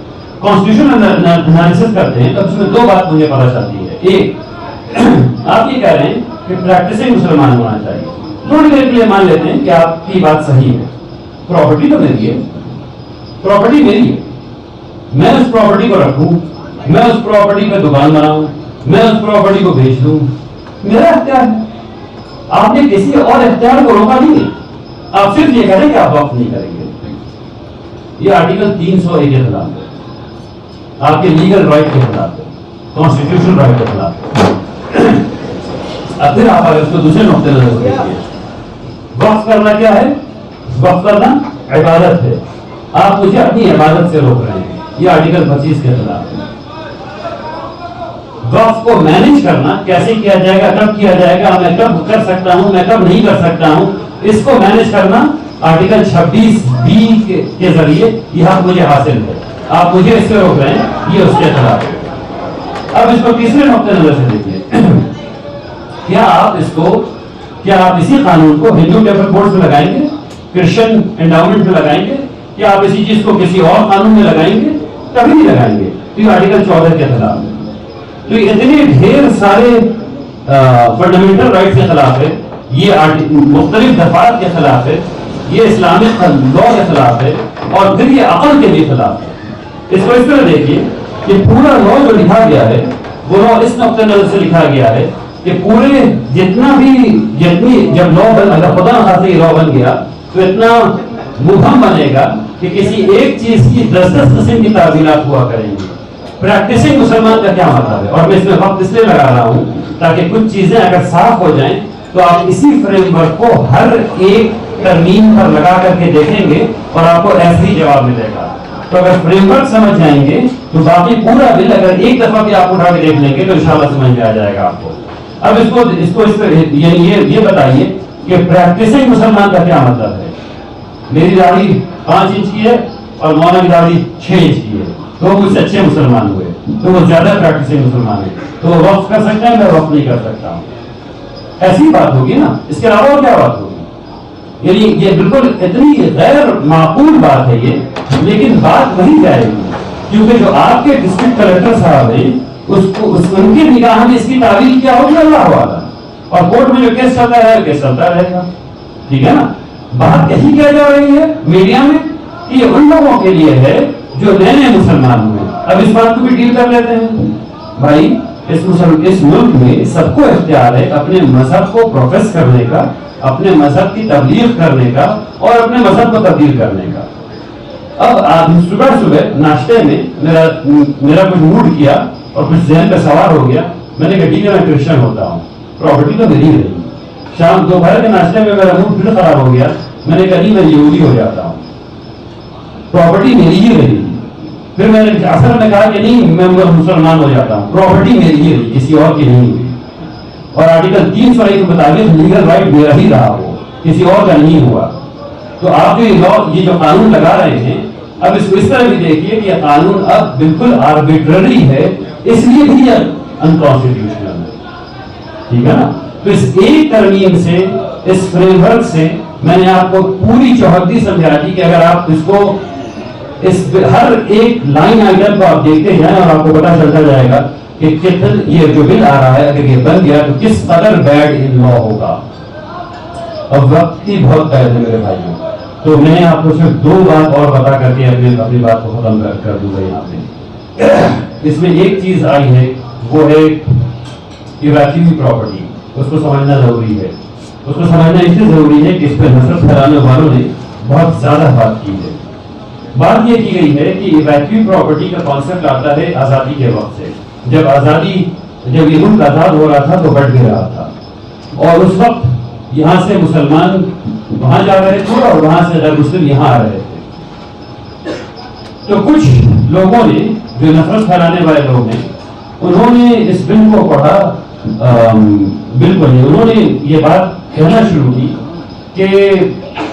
کانسٹیٹیوشنل انالیسس کرتے ہیں. اب اس میں 2 بات مجھے پتہ چلتی ہے. ایک، آپ یہ کہہ رہے ہیں کہ پریکٹسنگ مسلمان ہونا چاہیے. تھوڑی دیر کے لیے مان لیتے ہیں کہ آپ کی بات صحیح ہے. پراپرٹی تو میری ہے، پراپرٹی میری ہے. میں اس پراپرٹی کو رکھوں، میں اس پراپرٹی پہ دکان بناؤں، میں اس پراپرٹی کو بیچ دوں، میرا اختیار ہے. آپ نے کسی اور اختیار کو روکا نہیں ہے. آپ صرف یہ کہہ رہے ہیں کہ آپ وقف نہیں کریں گے. یہ آرٹیکل 301 کے خلاف ہے، آپ کے لیگل رائٹ کے خلاف ہے، کانسٹیٹیوشنل رائٹ کے خلاف ہے. اب پھر آپ اس کو دوسرے نقطے نظر سے دیکھیے. وقف کرنا کیا ہے؟ وقف کرنا عبادت ہے. آپ مجھے اپنی عبادت سے روک رہے ہیں. یہ آرٹیکل 25 کے خلاف ہے. وقف کو مینج کرنا کیسے کیا جائے گا، کب کیا جائے گا، میں کب کر سکتا ہوں، میں کب نہیں کر سکتا ہوں، اس کو مینج کرنا آرٹیکل 26B کے ذریعے یہ حق مجھے حاصل ہے. آپ مجھے اس سے روک رہے ہیں، یہ اس کے خلاف ہے. اب اس کو تیسرے نقطے نظر سے دیکھیے. کیا آپ اسی قانون کو ہندو ٹیمپل بورڈ میں لگائیں گے، کرسچن انڈاؤمنٹ میں لگائیں گے، کیا آپ اسی چیز کو کسی اور قانون میں لگائیں گے؟ کبھی نہیں لگائیں گے. تو یہ آرٹیکل 14 کے خلاف ہے. تو یہ اتنے ڈھیر سارے فنڈامنٹل رائٹس کے خلاف ہے، یہ مختلف دفعات کے خلاف ہے، یہ اسلامک لا کے خلاف ہے، اور پھر یہ عقل کے بھی خلاف ہے. اس کو اس طرح دیکھیے کہ پورا لا جو لکھا گیا ہے وہ لا اس نقطۂ نظر سے لکھا گیا ہے کہ پورے جب لا بن، اگر خدا نخواستہ یہ لا بن گیا تو اتنا مبہم بنے گا کہ کسی ایک چیز کی 10 قسم کی تعبیرات ہوا کریں گی. پریکٹسنگ مسلمان کا کیا مطلب ہے؟ اور میں اس میں وقت اس لیے لگا رہا ہوں تاکہ کچھ چیزیں اگر صاف ہو جائیں تو آپ اسی فریم ورک کو ہر ایک ترمیم پر لگا کر کے دیکھیں گے اور آپ کو ایسے ہی جواب ملے گا. تو اگر فریم ورک سمجھ جائیں گے تو باقی پورا بل اگر ایک دفعہ بھی آپ اٹھا کے دیکھ لیں گے تو انشاءاللہ سمجھ میں آ جائے گا آپ کو. اب اس کو یعنی یہ بتائیے کہ پریکٹسنگ مسلمان کا کیا مطلب ہے. میری داڑھی 5 انچ کی ہے اور مولانا کی داڑھی 6 انچ کی ہے, تو وہ مجھ سے اچھے مسلمان ہوئے, تو وہ زیادہ پریکٹسنگ مسلمان ہے, تو وہ وقف کر سکتے ہیں, میں وقف نہیں کر سکتا ہوں. ایسی بات ہوگی نا, اس کے علاوہ اور کیا بات ہوگی. یعنی یہ بالکل اتنی غیر معقول بات ہے یہ, لیکن بات وہی جائے گی کیونکہ جو آپ کے ڈسٹرکٹ کلیکٹر صاحب ہیں ان کی نگاہ میں اس کی تعویل کیا ہوگی اللہ والا, اور کورٹ میں جو کیس چلتا ہے کیس چلتا رہے گا. ٹھیک ہے نا. بات یہی کیا جا رہی ہے میڈیا میں کہ یہ ان لوگوں کے لیے ہے جو نئے نئے مسلمان ہوئے. اب اس بات کو بھی ڈیل کر لیتے ہیں. بھائی اس ملک میں سب کو اختیار ہے اپنے مذہب کو پروفیس کرنے کا, اپنے مذہب کی تبلیغ کرنے کا اور اپنے مذہب کو تبدیل کرنے کا. اب صبح ناشتے میں میرا کچھ موڈ کیا اور کچھ ذہن پہ سوار ہو گیا, میں نے کہا ٹھیک ہے میں کرسچن ہوتا ہوں, پراپرٹی تو میری رہی. شام دوپہر کے ناشتے میں میرا موڈ پھر خراب ہو گیا, میں نے کہا نہیں میں یہودی ہو جاتا ہوں, پراپرٹی میری ہی رہی. پھر میں نے اصل میں کہا کہ نہیں میں مسلمان ہو جاتا ہوں, پراپرٹی میری ہی رہی, کسی اور کی نہیں ہوئی. اور آرٹیکل 301 کے مطابق لیگل رائٹ میرا ہی رہا, وہ کسی اور کا نہیں ہوا. تو آپ جو یہ جو قانون لگا رہے ہیں, اب اس کو اس طرح بھی دیکھیے کہ یہ قانون اب بالکل آربیٹرری ہے, اس لیے بھی انکانسٹیٹیوشنل ہے. ٹھیک ہے نا. تو اس ایک ترمیم سے, اس فریم ورک سے میں نے آپ کو پوری چوہدی سمجھا دی کہ اگر آپ اس کو اس ہر ایک لائن آئٹم کو آپ دیکھتے جائیں اور آپ کو پتا چلتا جائے گا کہ کتنا یہ جو بل آ رہا ہے اگر یہ بن گیا تو کس قدر بیڈ ان لا ہوگا. اب وقت کی بہت قید ہے میرے بھائیوں, تو میں آپ کو صرف 2 بات اور بتا کر کے اپنی بات کو ختم کر دوں گا. یہاں پہ اس میں ایک چیز آئی ہے, وہ ہے ایویکیوم پراپرٹی. اس کو سمجھنا ضروری ہے. اس کو سمجھنا اس لیے ضروری ہے کہ اس پہ نفرت پھیلانے والوں نے بہت زیادہ بات کی ہے. بات یہ کی گئی ہے کہ ایویکیوم پراپرٹی کا کانسیپٹ آتا ہے آزادی کے وقت سے. جب یہ ملک آزاد ہو رہا تھا تو بڑھ بھی رہا تھا, اور اس وقت یہاں سے مسلمان وہاں جا رہے تھے اور وہاں سے غیر مسلم یہاں آ رہے تھے. تو کچھ لوگوں نے جو نفرت پھیلانے والے لوگ ہیں, انہوں نے اس بل کو پڑھا, بالکل نہیں, انہوں نے یہ بات کہنا شروع کی کہ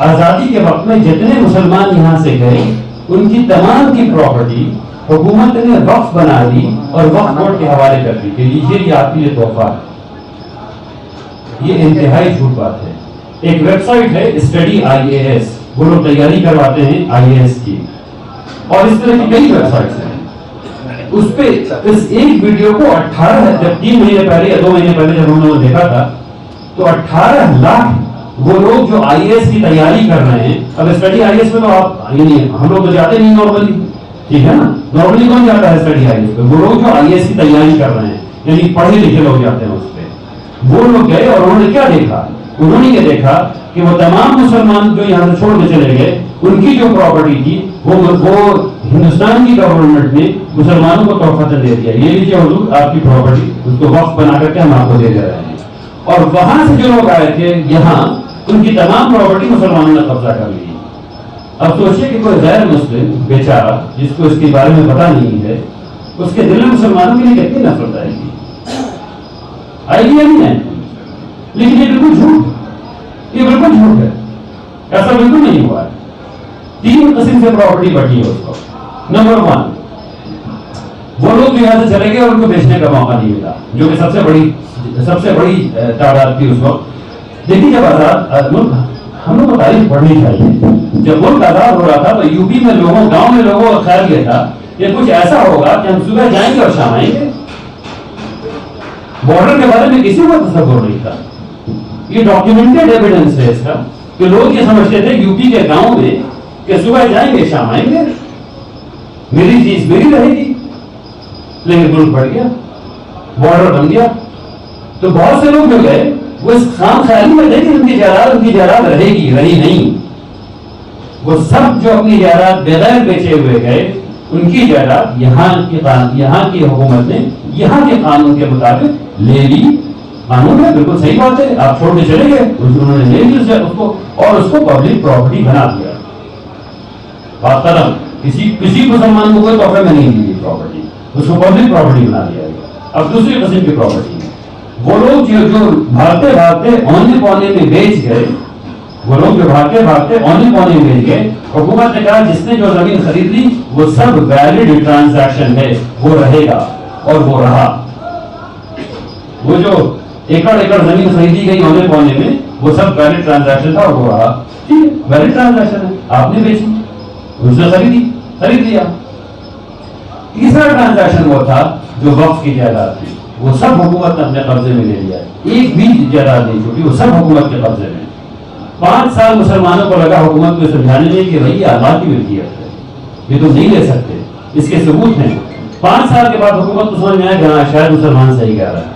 آزادی کے وقت میں جتنے مسلمان یہاں سے گئے ان کی تمام کی پراپرٹی حکومت نے وقف بنا دی اور وقف بورڈ کے حوالے کر دی کہ یہ آپ کے لیے تحفہ ہے. یہ انتہائی جھوٹ بات ہے. ایک ویب سائٹ ہے اسٹڈی IAS, وہ لوگ تیاری کرواتے ہیں IAS کی, اور اس طرح کی کئی ویب سائٹس ہیں. اس پہ اس ایک ویڈیو کو 18 جب 3 مہینے پہلے یا 2 مہینے پہلے جب ہم نے دیکھا تھا تو 18 لاکھ وہ لوگ جو IAS کی تیاری کر رہے ہیں. اب اسٹڈی IAS میں تو آپ یعنی ہم لوگ تو جاتے نہیں نارملی, ٹھیک ہے نا, نارملی کون جاتا ہے اسٹڈی IAS پہ؟ وہ لوگ جو IAS کی تیاری کر رہے ہیں, یعنی پڑھے لکھے لوگ جاتے ہیں اس پہ. وہ لوگ گئے اور انہوں نے کیا دیکھا, انہوں نے یہ دیکھا کہ وہ تمام مسلمان جو یہاں سے چھوڑ کے چلے گئے ان کی جو پراپرٹی تھی وہ ہندوستان کی گورنمنٹ نے مسلمانوں کو تحفہ دے دیا, یہ لیجیے حضور آپ کی پراپرٹی, اس کو وقف بنا کر کے ہم آپ کو دے رہے ہیں. اور وہاں سے جو لوگ آئے تھے یہاں, ان کی تمام پراپرٹی مسلمانوں نے قبضہ کر لی. اب سوچئے کہ کوئی غیر مسلم بیچارہ جس کو اس کے بارے میں پتا نہیں ہے, اس کے دل میں مسلمانوں کے لیے کتنی نفرت آئے گی. آئیڈیا نہیں ہے, لیکن یہ بالکل جھوٹ, یہ بالکل جھوٹ ہے. ایسا بالکل نہیں ہوا ہے. 3 قسم سے پراپرٹی بٹی ہے اس کو. نمبر 1, وہ لوگ جو یہاں سے چلے گئے اور ان کو بیچنے کا موقع نہیں ملا, جو کہ سب سے بڑی تعداد تھی اس وقت. دیکھیے جب آزاد ملک, ہم لوگ کو تاریخ پڑھنی چاہیے. جب ملک آزاد ہو رہا تھا تو یوپی میں لوگوں, گاؤں میں لوگوں کا خیال یہ تھا کہ کچھ ایسا ہوگا کہ ہم صبح جائیں گے اور شام آئیں گے. بارڈر کے بارے میں کسی کو تصور نہیں تھا. یہ ڈاکیومنٹڈ ایویڈنس ہے اس کا کہ لوگ یہ سمجھتے تھے یوپی کے گاؤں میں کہ صبح جائیں گے شام آئیں گے, میری چیز میری رہے گی. لیکن ملک بڑھ گیا, بارڈر بن گیا, تو بہت سے لوگ جو گئے وہ اس خام خیالی میں تھے کہ ان کی جائیداد رہے گی, رہی نہیں. وہ سب جو اپنی جائیداد بغیر بیچے ہوئے گئے, ان کی جائیداد یہاں کی حکومت نے یہاں کے قانون کے مطابق لے لی. قانون ہے, بالکل صحیح بات ہے, آپ چھوڑ کے چلے گئے, انہوں نے لے لی اس کو اور اس کو پبلک پراپرٹی بنا دیا. بات ختم. کسی مسلمان کو کوئی تحفے میں نہیں دی پراپرٹی، اس کو پبلک پراپرٹی بنا دیا گیا. اب دوسری قسم کی پراپرٹی وہ لوگ جو بھاگتے بھاگتے اونے پونے میں بیچ گئے، وہ لوگ جو بھاگتے بھاگتے اونے پونے میں بیچ گئے. حکومت نے کہا جس نے جو زمین خرید لی وہ سب ویلڈ ٹرانزیکشن ہے، وہ رہے گا، اور وہ رہا. وہ جو ایکڑ زمین خریدی گئی اونے پونے میں وہ سب ویلڈ ٹرانزیکشن تھا اور وہ رہا. ٹھیک ہے، ویلڈ ٹرانزیکشن ہے، آپ نے بیچی، اس نے خرید لیا. تیسرا ٹرانزیکشن وہ تھا جو وقف کی جائیداد تھی، وہ سب حکومت نے اپنے قبضے میں لے لیا. ایک بھی جائیداد نہیں چھوٹی، وہ سب حکومت کے قبضے میں. 5 سال مسلمانوں کو لگا حکومت کو سمجھانے میں کہ بھائی اللہ کی ملکیت ہے، یہ تم نہیں لے سکتے، اس کے ثبوت ہیں. 5 سال کے بعد حکومت کو سمجھ میں آیا کہ ہاں شاید مسلمان صحیح کہہ رہا ہے.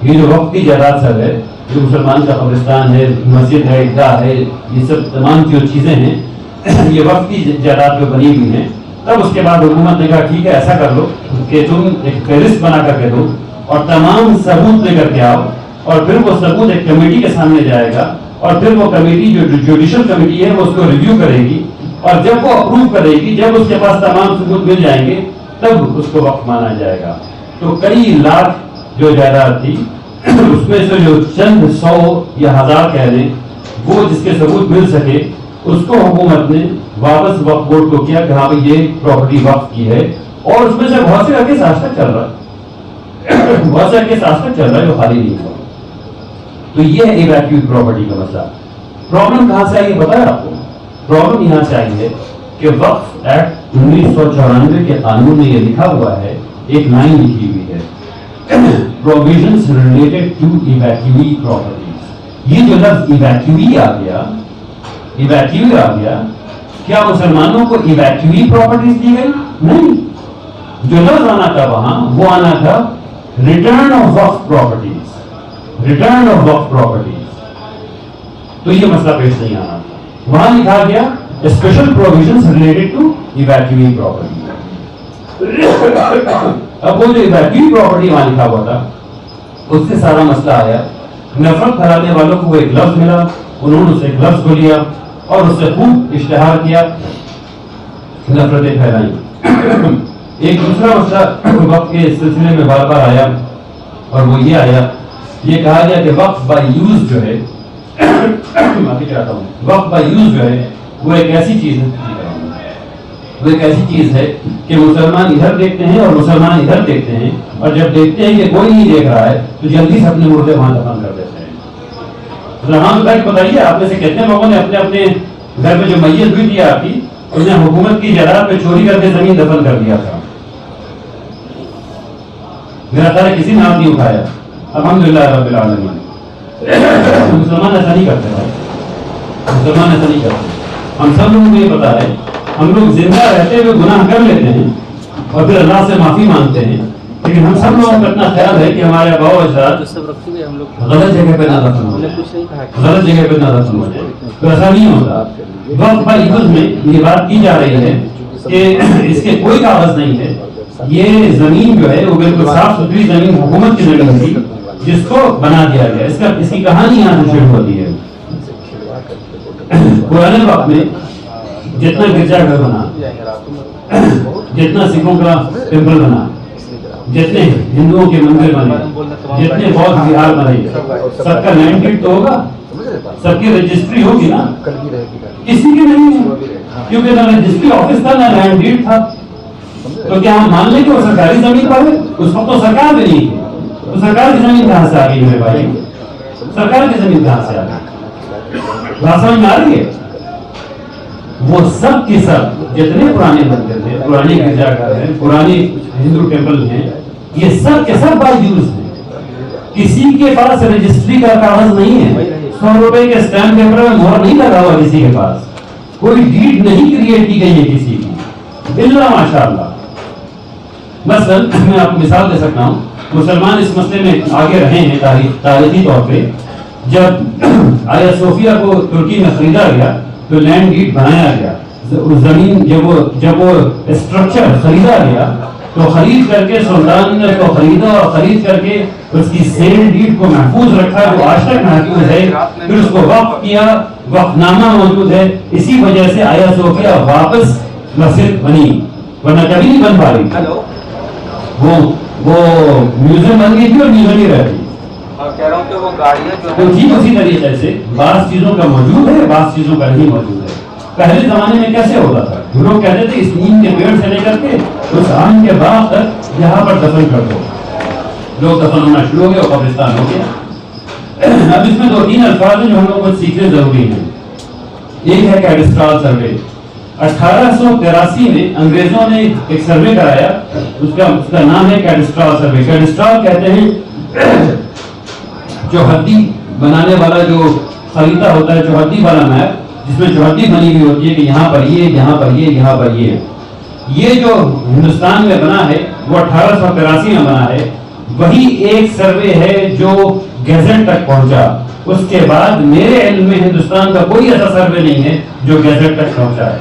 یہ جو وقف کی جائیداد سب ہے، جو مسلمان کا قبرستان ہے، مسجد ہے، عیدگاہ ہے، یہ سب تمام جو چیزیں ہیں یہ وقف کی جائیداد پہ بنی ہوئی ہیں. تب اس کے بعد حکومت نے کہا ٹھیک ہے ایسا کر لو کہ تم ایک فہرست بنا کر کے دو اور تمام ثبوت لے کر کے آؤ، اور پھر وہ ثبوت ایک کمیٹی کے سامنے جائے گا، اور پھر وہ کمیٹی جو جوڈیشل کمیٹی ہے وہ اس کو ریویو کرے گی، اور جب وہ اپروو کرے گی، جب اس کے پاس تمام ثبوت مل جائیں گے تب اس کو وقف مانا جائے گا. تو کئی لاکھ جو جائیداد تھی اس میں سے جو چند 100 یا 1000 کہہ لیں وہ جس کے ثبوت مل سکے اس کو حکومت نے واپس وقف بورڈ کو کیا کہ ہاں بھائی یہ پراپرٹی وقف کی ہے. اور اس میں سے بہت سے کیس آج تک چل رہا ہے، بہت سے کیس آج تک چل رہا ہے جو خالی نہیں ہوا. تو یہ ہے ایویکیوٹ پراپرٹی کا مسئلہ. پرابلم کہاں سے آئی ہے پتا ہے آپ کو؟ پرابلم یہاں سے آئی ہے کہ وقف ایکٹ 1994 کے قانون میں یہ لکھا ہوا ہے، ایک لائن لکھی ہوئی ہے provisions related to evacuee properties. یہ جو لفظ ایویکیوی آ گیا، کیا مسلمانوں کو ایویکیوی پراپرٹیز دی گئی؟ نہیں. جو لفظ آنا تھا وہاں وہ آنا تھا ریٹرن آف وقف پراپرٹیز، ریٹرن آف وقف پراپرٹیز. تو یہ مسئلہ پیش نہیں آنا تھا. وہاں لکھا گیا special provisions related to evacuee property. اب وہ جو ایویکیوی پراپرٹی وہاں لکھا ہوا تھا اس سے سارا مسئلہ آیا. نفرت پھیلانے والوں کو ایک لفظ ملا، انہوں نے اس ایک لفظ کو لیا اور اس سے خوب اشتہار کیا، نفرتیں پھیلائیں. ایک دوسرا مسئلہ وقف کے سلسلے میں بار بار آیا اور وہ یہ آیا، یہ کہا گیا کہ وقف بائی یوز جو ہے وقف بائی یوز جو ہے وہ ایک ایسی چیز ہے کہ مسلمان ادھر دیکھتے ہیں اور مسلمان ادھر دیکھتے ہیں، اور جب دیکھتے ہیں کہ کوئی نہیں دیکھ رہا ہے تو جلدی سے اپنے مردے وہاں دفن کر دیتے ہیں. رحمان بھائی بتائیے، آپ میں سے کتنے لوگوں نے اپنے اپنے گھر میں جو میت ہوئی تھی آپ کی، اس نے حکومت کی جائیداد پہ چوری کر کے زمین دفن کر دیا تھا؟ میرا خیال ہے کسی نے ہاتھ نہیں اٹھایا. الحمدللہ رب العالمین. مسلمان ایسا نہیں کرتے بھائی، مسلمان ایسا نہیں کرتے. ہم سب لوگوں کو یہ پتا ہے، ہم لوگ زندہ رہتے ہوئے گناہ کر لیتے ہیں اور پھر اللہ سے معافی مانگتے ہیں، لیکن ہم سب لوگوں کا اتنا خیال ہے کہ ہمارے آباء و اجداد غلط جگہ پہ نہ دفن ہو جائے، غلط جگہ پہ نہ دفن ہو جائے. تو ایسا نہیں ہوتا. وقف بائی یوز میں یہ بات کی جا رہی ہے کہ اس کے کوئی کاغذ نہیں ہے. یہ زمین جو ہے وہ بالکل صاف ستھری زمین حکومت کی زمین تھی جس کو بنا دیا گیا. اس کی کہانی یہاں سے شروع ہوتی ہے. پرانے وقت میں جتنا گرجا گھر بنا، جتنا سکھوں کا ٹیمپل بنا، جتنے ہندوؤں کے مندر بنے، جتنے بودھ وہار بنے، سب کا لینڈ ڈیڈ تو ہوگا، سب کی رجسٹری ہوگی نا. کسی کی نہیں ہے کیونکہ نہ رجسٹری آفس تھا نہ لینڈ ڈیڈ تھا. تو کیا ہم مان لیں کہ وہ سرکاری زمین پر ہے؟ اس وقت تو سرکار بھی نہیں تھی. تو سرکار کی زمین کہاں سے آ گئی میرے بھائی؟ سرکار کی زمین کہاں سے آ گئی؟ بات سمجھ میں آ رہی ہے؟ وہ سب کے سب جتنے پرانے مندر تھے، پرانے گرجا گھر ہیں، پرانے ہندو ٹیمپل ہیں، یہ سب کے سب بائی یوز ہیں. کسی کے پاس رجسٹری کا کاغذ نہیں ہے. 100 روپے کے اسٹیمپ پیپر میں مہر نہیں لگا ہوا کسی کے پاس. کوئی ڈیڈ نہیں کریٹ کی گئی ہے کسی کی، الا ماشاء اللہ. مثلا میں آپ کو مثال دے سکتا ہوں. مسلمان اس مسئلے میں آگے رہے ہیں تاریخی طور پہ. جب آیا صوفیہ کو ترکی میں خریدا گیا تو لینڈ ڈیڈ بنایا گیا. زمین جب وہ اسٹرکچر خریدا گیا تو خرید کر کے سلطان نے اس کو خریدا اور خرید کر کے اس کی سیل ڈیڈ کو محفوظ رکھا، وہ آج تک محفوظ ہے. پھر اس کو وقف کیا، وقف نامہ موجود ہے. اسی وجہ سے آیا صوفیہ واپس مسجد بنی ورنہ کبھی نہیں بن پا رہی. ہیلو وہ میوزیم بن گئی تھی اور میوزیم ہی رہتی. کہہ رہا ہوں کہ وہ گاڑیاں جو تو ٹھیک اسی طریقے سے بعض چیزوں کا موجود ہے بعض چیزوں کا نہیں موجود ہے. پہلے زمانے میں کیسے ہوتا تھا؟ لوگ کہتے تھے اس نیم کے پیڑ سے لے کر کے اس آم کے باغ تک یہاں پر دفن کر دو. لوگ دفن ہونا شروع ہو گئے اور قبرستان ہو گیا. اب اس میں 2-3 الفاظ ہیں جو ہم لوگوں کو سیکھنے ضروری ہیں. ایک ہے کیڈسٹرال سروے. 1883 میں انگریزوں نے ایک سروے کرایا, اس کا نام ہے کیڈسٹرال سروے. کیڈسٹرال کہتے ہیں چوہدی بنانے والا جو خریدہ ہوتا ہے, چوہدی والا میپ جس میں چوہدی بنی ہوئی ہوتی ہے کہ یہاں پر یہ, یہاں پر یہ, یہاں پر یہ. یہ جو ہندوستان میں بنا ہے وہ 1883 میں بنا ہے. وہی ایک سروے ہے جو گیزٹ تک پہنچا. اس کے بعد میرے علم میں ہندوستان کا کوئی ایسا سروے نہیں ہے جو گیزٹ تک پہنچا ہے.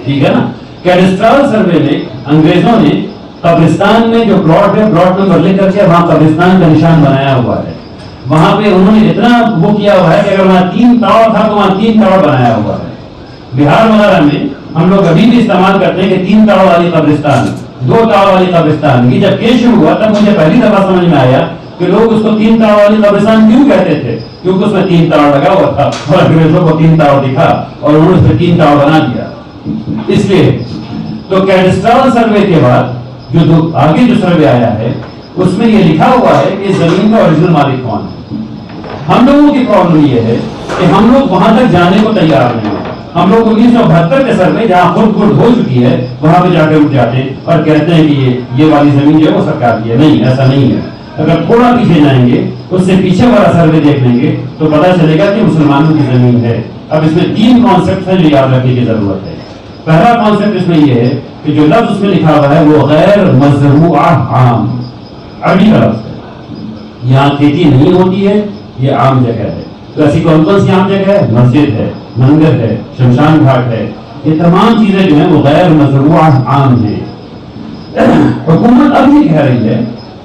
ٹھیک ہے نا. کیڈسٹرال سروے میں انگریزوں نے قبرستان میں جو پلاٹ ہے پلاٹ نمبر لکھ کر کے وہاں قبرستان کا نشان بنایا ہوا ہے. وہاں پہ انہوں نے اتنا وہ کیا ہوا ہے کہ اگر وہاں 3 ٹاور تھا تو وہاں 3 ٹاور بنایا ہوا ہے. بہار وغیرہ میں ہم لوگ ابھی بھی استعمال کرتے ہیں کہ 3 ٹاور والی قبرستان, 2 ٹاور والی قبرستان. یہ جب کیس شروع ہوا تب مجھے پہلی دفعہ سمجھ میں آیا کہ لوگ اس کو 3 ٹاور والی قبرستان کیوں کہتے تھے, کیونکہ اس میں 3 ٹاور لگا ہوا تھا اور انگریزوں کو 3 ٹاور دکھا اور انہوں نے اس میں 3 ٹاور بنا دیا. اس لیے تو کیڈسٹرال سروے کے بعد جو آگے جو سروے آیا ہے اس میں یہ لکھا ہوا ہے کہ زمین کا اوریجنل مالک کون ہے. ہم لوگوں کی پرابلم یہ ہے کہ ہم لوگ وہاں تک جانے کو تیار نہیں ہیں. ہم لوگ 1972 کے سروے جہاں خود ہو چکی ہے وہاں پہ جا کے اٹھ جاتے ہیں اور کہتے ہیں کہ یہ والی زمین جو ہے وہ سرکار کی ہے. نہیں, ایسا نہیں ہے. اگر تھوڑا پیچھے جائیں گے اس سے پیچھے والا سروے دیکھ لیں گے تو پتا چلے گا کہ مسلمانوں کی زمین ہے. اب اس میں 3 کانسیپٹ ہیں جو یاد رکھنے کی ضرورت ہے. پہلا کانسیپٹ اس میں یہ ہے کہ جو لفظ اس میں لکھا ہوا ہے وہ غیر مزروعہ عام, عربی کا لفظ ہے. یہاں کھیتی نہیں ہوتی ہے, یہ عام جگہ ہے. تو ایسی کون کون سی عام جگہ ہے؟ مسجد ہے, مندر ہے, شمشان گھاٹ ہے. یہ تمام چیزیں جو ہیں وہ غیر مزروعہ عام ہیں. حکومت اب یہ کہہ رہی ہے,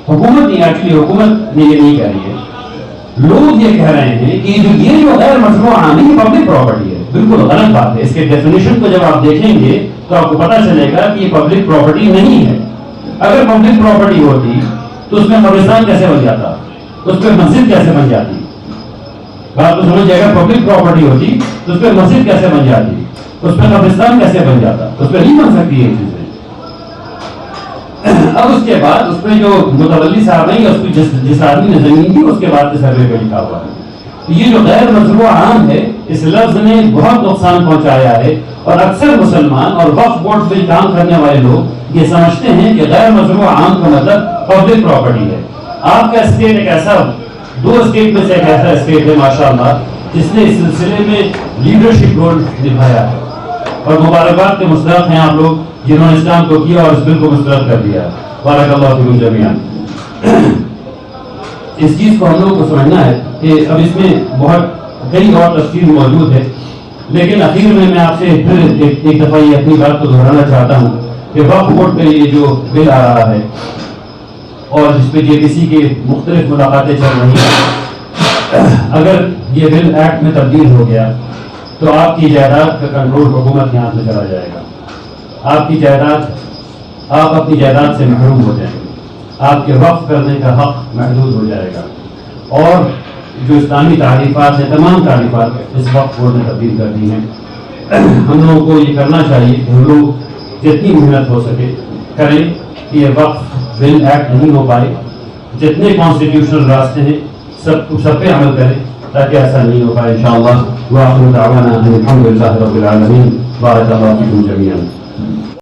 حکومت نہیں, ایکچولی حکومت نے یہ نہیں کہہ رہی ہے, لوگ یہ کہہ رہے ہیں کہ یہ جو غیر مزروعہ عام ہے یہ پبلک پراپرٹی ہے. بالکل غلط بات ہے. اس کے ڈیفینیشن کو جب آپ دیکھیں گے تو آپ کو پتا چلے گا کہ یہ پبلک پراپرٹی نہیں ہے. اگر پبلک پراپرٹی ہوتی تو اس میں قبرستان کیسے بن جاتا, اس پہ مسجد کیسے بن جاتی؟ بات تو سمجھے. اگر پبلک پراپرٹی ہوتی تو اس پہ مسجد کیسے بن جاتی, اس پہ قبرستان کیسے بن جاتا؟ اس پہ نہیں بن سکتی یہ چیزیں. اب اس کے بعد اس پہ جو متولی صاحب ہیں اس پہ جس آدمی نے زمین دی اس کے بعد سروے پہ لکھا ہوا ہے. یہ جو غیر مزروع عام ہے اس لفظ نے بہت نقصان پہنچایا ہے. اور اکثر مسلمان اور وقف بورڈ پہ کام کرنے والے لوگ یہ سمجھتے ہیں کہ غیر مزروع عام کا مطلب پبلک پراپرٹی ہے. آپ کا اسٹیٹ ایک ایسا 2 اسٹیٹ میں سے ایک ایسا اسٹیٹ ہے ماشاءاللہ جس نے اس سلسلے میں لیڈرشپ رول نبھایا ہے. اور مبارکباد کے مستحق ہیں آپ لوگ جنہوں نے اسلام کو کیا اور اس بل کو مسترد کر دیا. بارک اللہ فیکم جمیعا. اس چیز کو ہم لوگوں کو سمجھنا ہے کہ اب اس میں بہت کئی اور تفصیل موجود ہے, لیکن اخیر میں آپ سے پھر ایک دفعہ یہ اپنی بات کو دہرانا چاہتا ہوں کہ وقف بورڈ پہ یہ جو بل آ رہا ہے اور جس پہ JTC کے مختلف ملاقاتیں چل رہی ہیں, اگر یہ بل ایکٹ میں تبدیل ہو گیا تو آپ کی جائیداد کا کنٹرول حکومت کے ہاتھ میں چلا جائے گا. آپ کی جائیداد, آپ اپنی جائیداد سے محروم ہو جائیں گے. آپ کے وقف کرنے کا حق محدود ہو جائے گا. اور جو اسلامی تعریفات ہیں تمام تعریفات اس وقف بورڈ نے تبدیل کر دی ہیں. ہم لوگوں کو یہ کرنا چاہیے کہ ہم لوگ جتنی محنت ہو سکے کریں کہ یہ وقف بل ایکٹ نہیں ہو پائے. جتنے کانسٹیٹیوشنل راستے ہیں سب پہ عمل کریں تاکہ ایسا نہیں ہو پائے. انشاءاللہ وآخر دعوانا ان الحمد للہ رب العالمین. بارک اللہ فیکم جمیعا.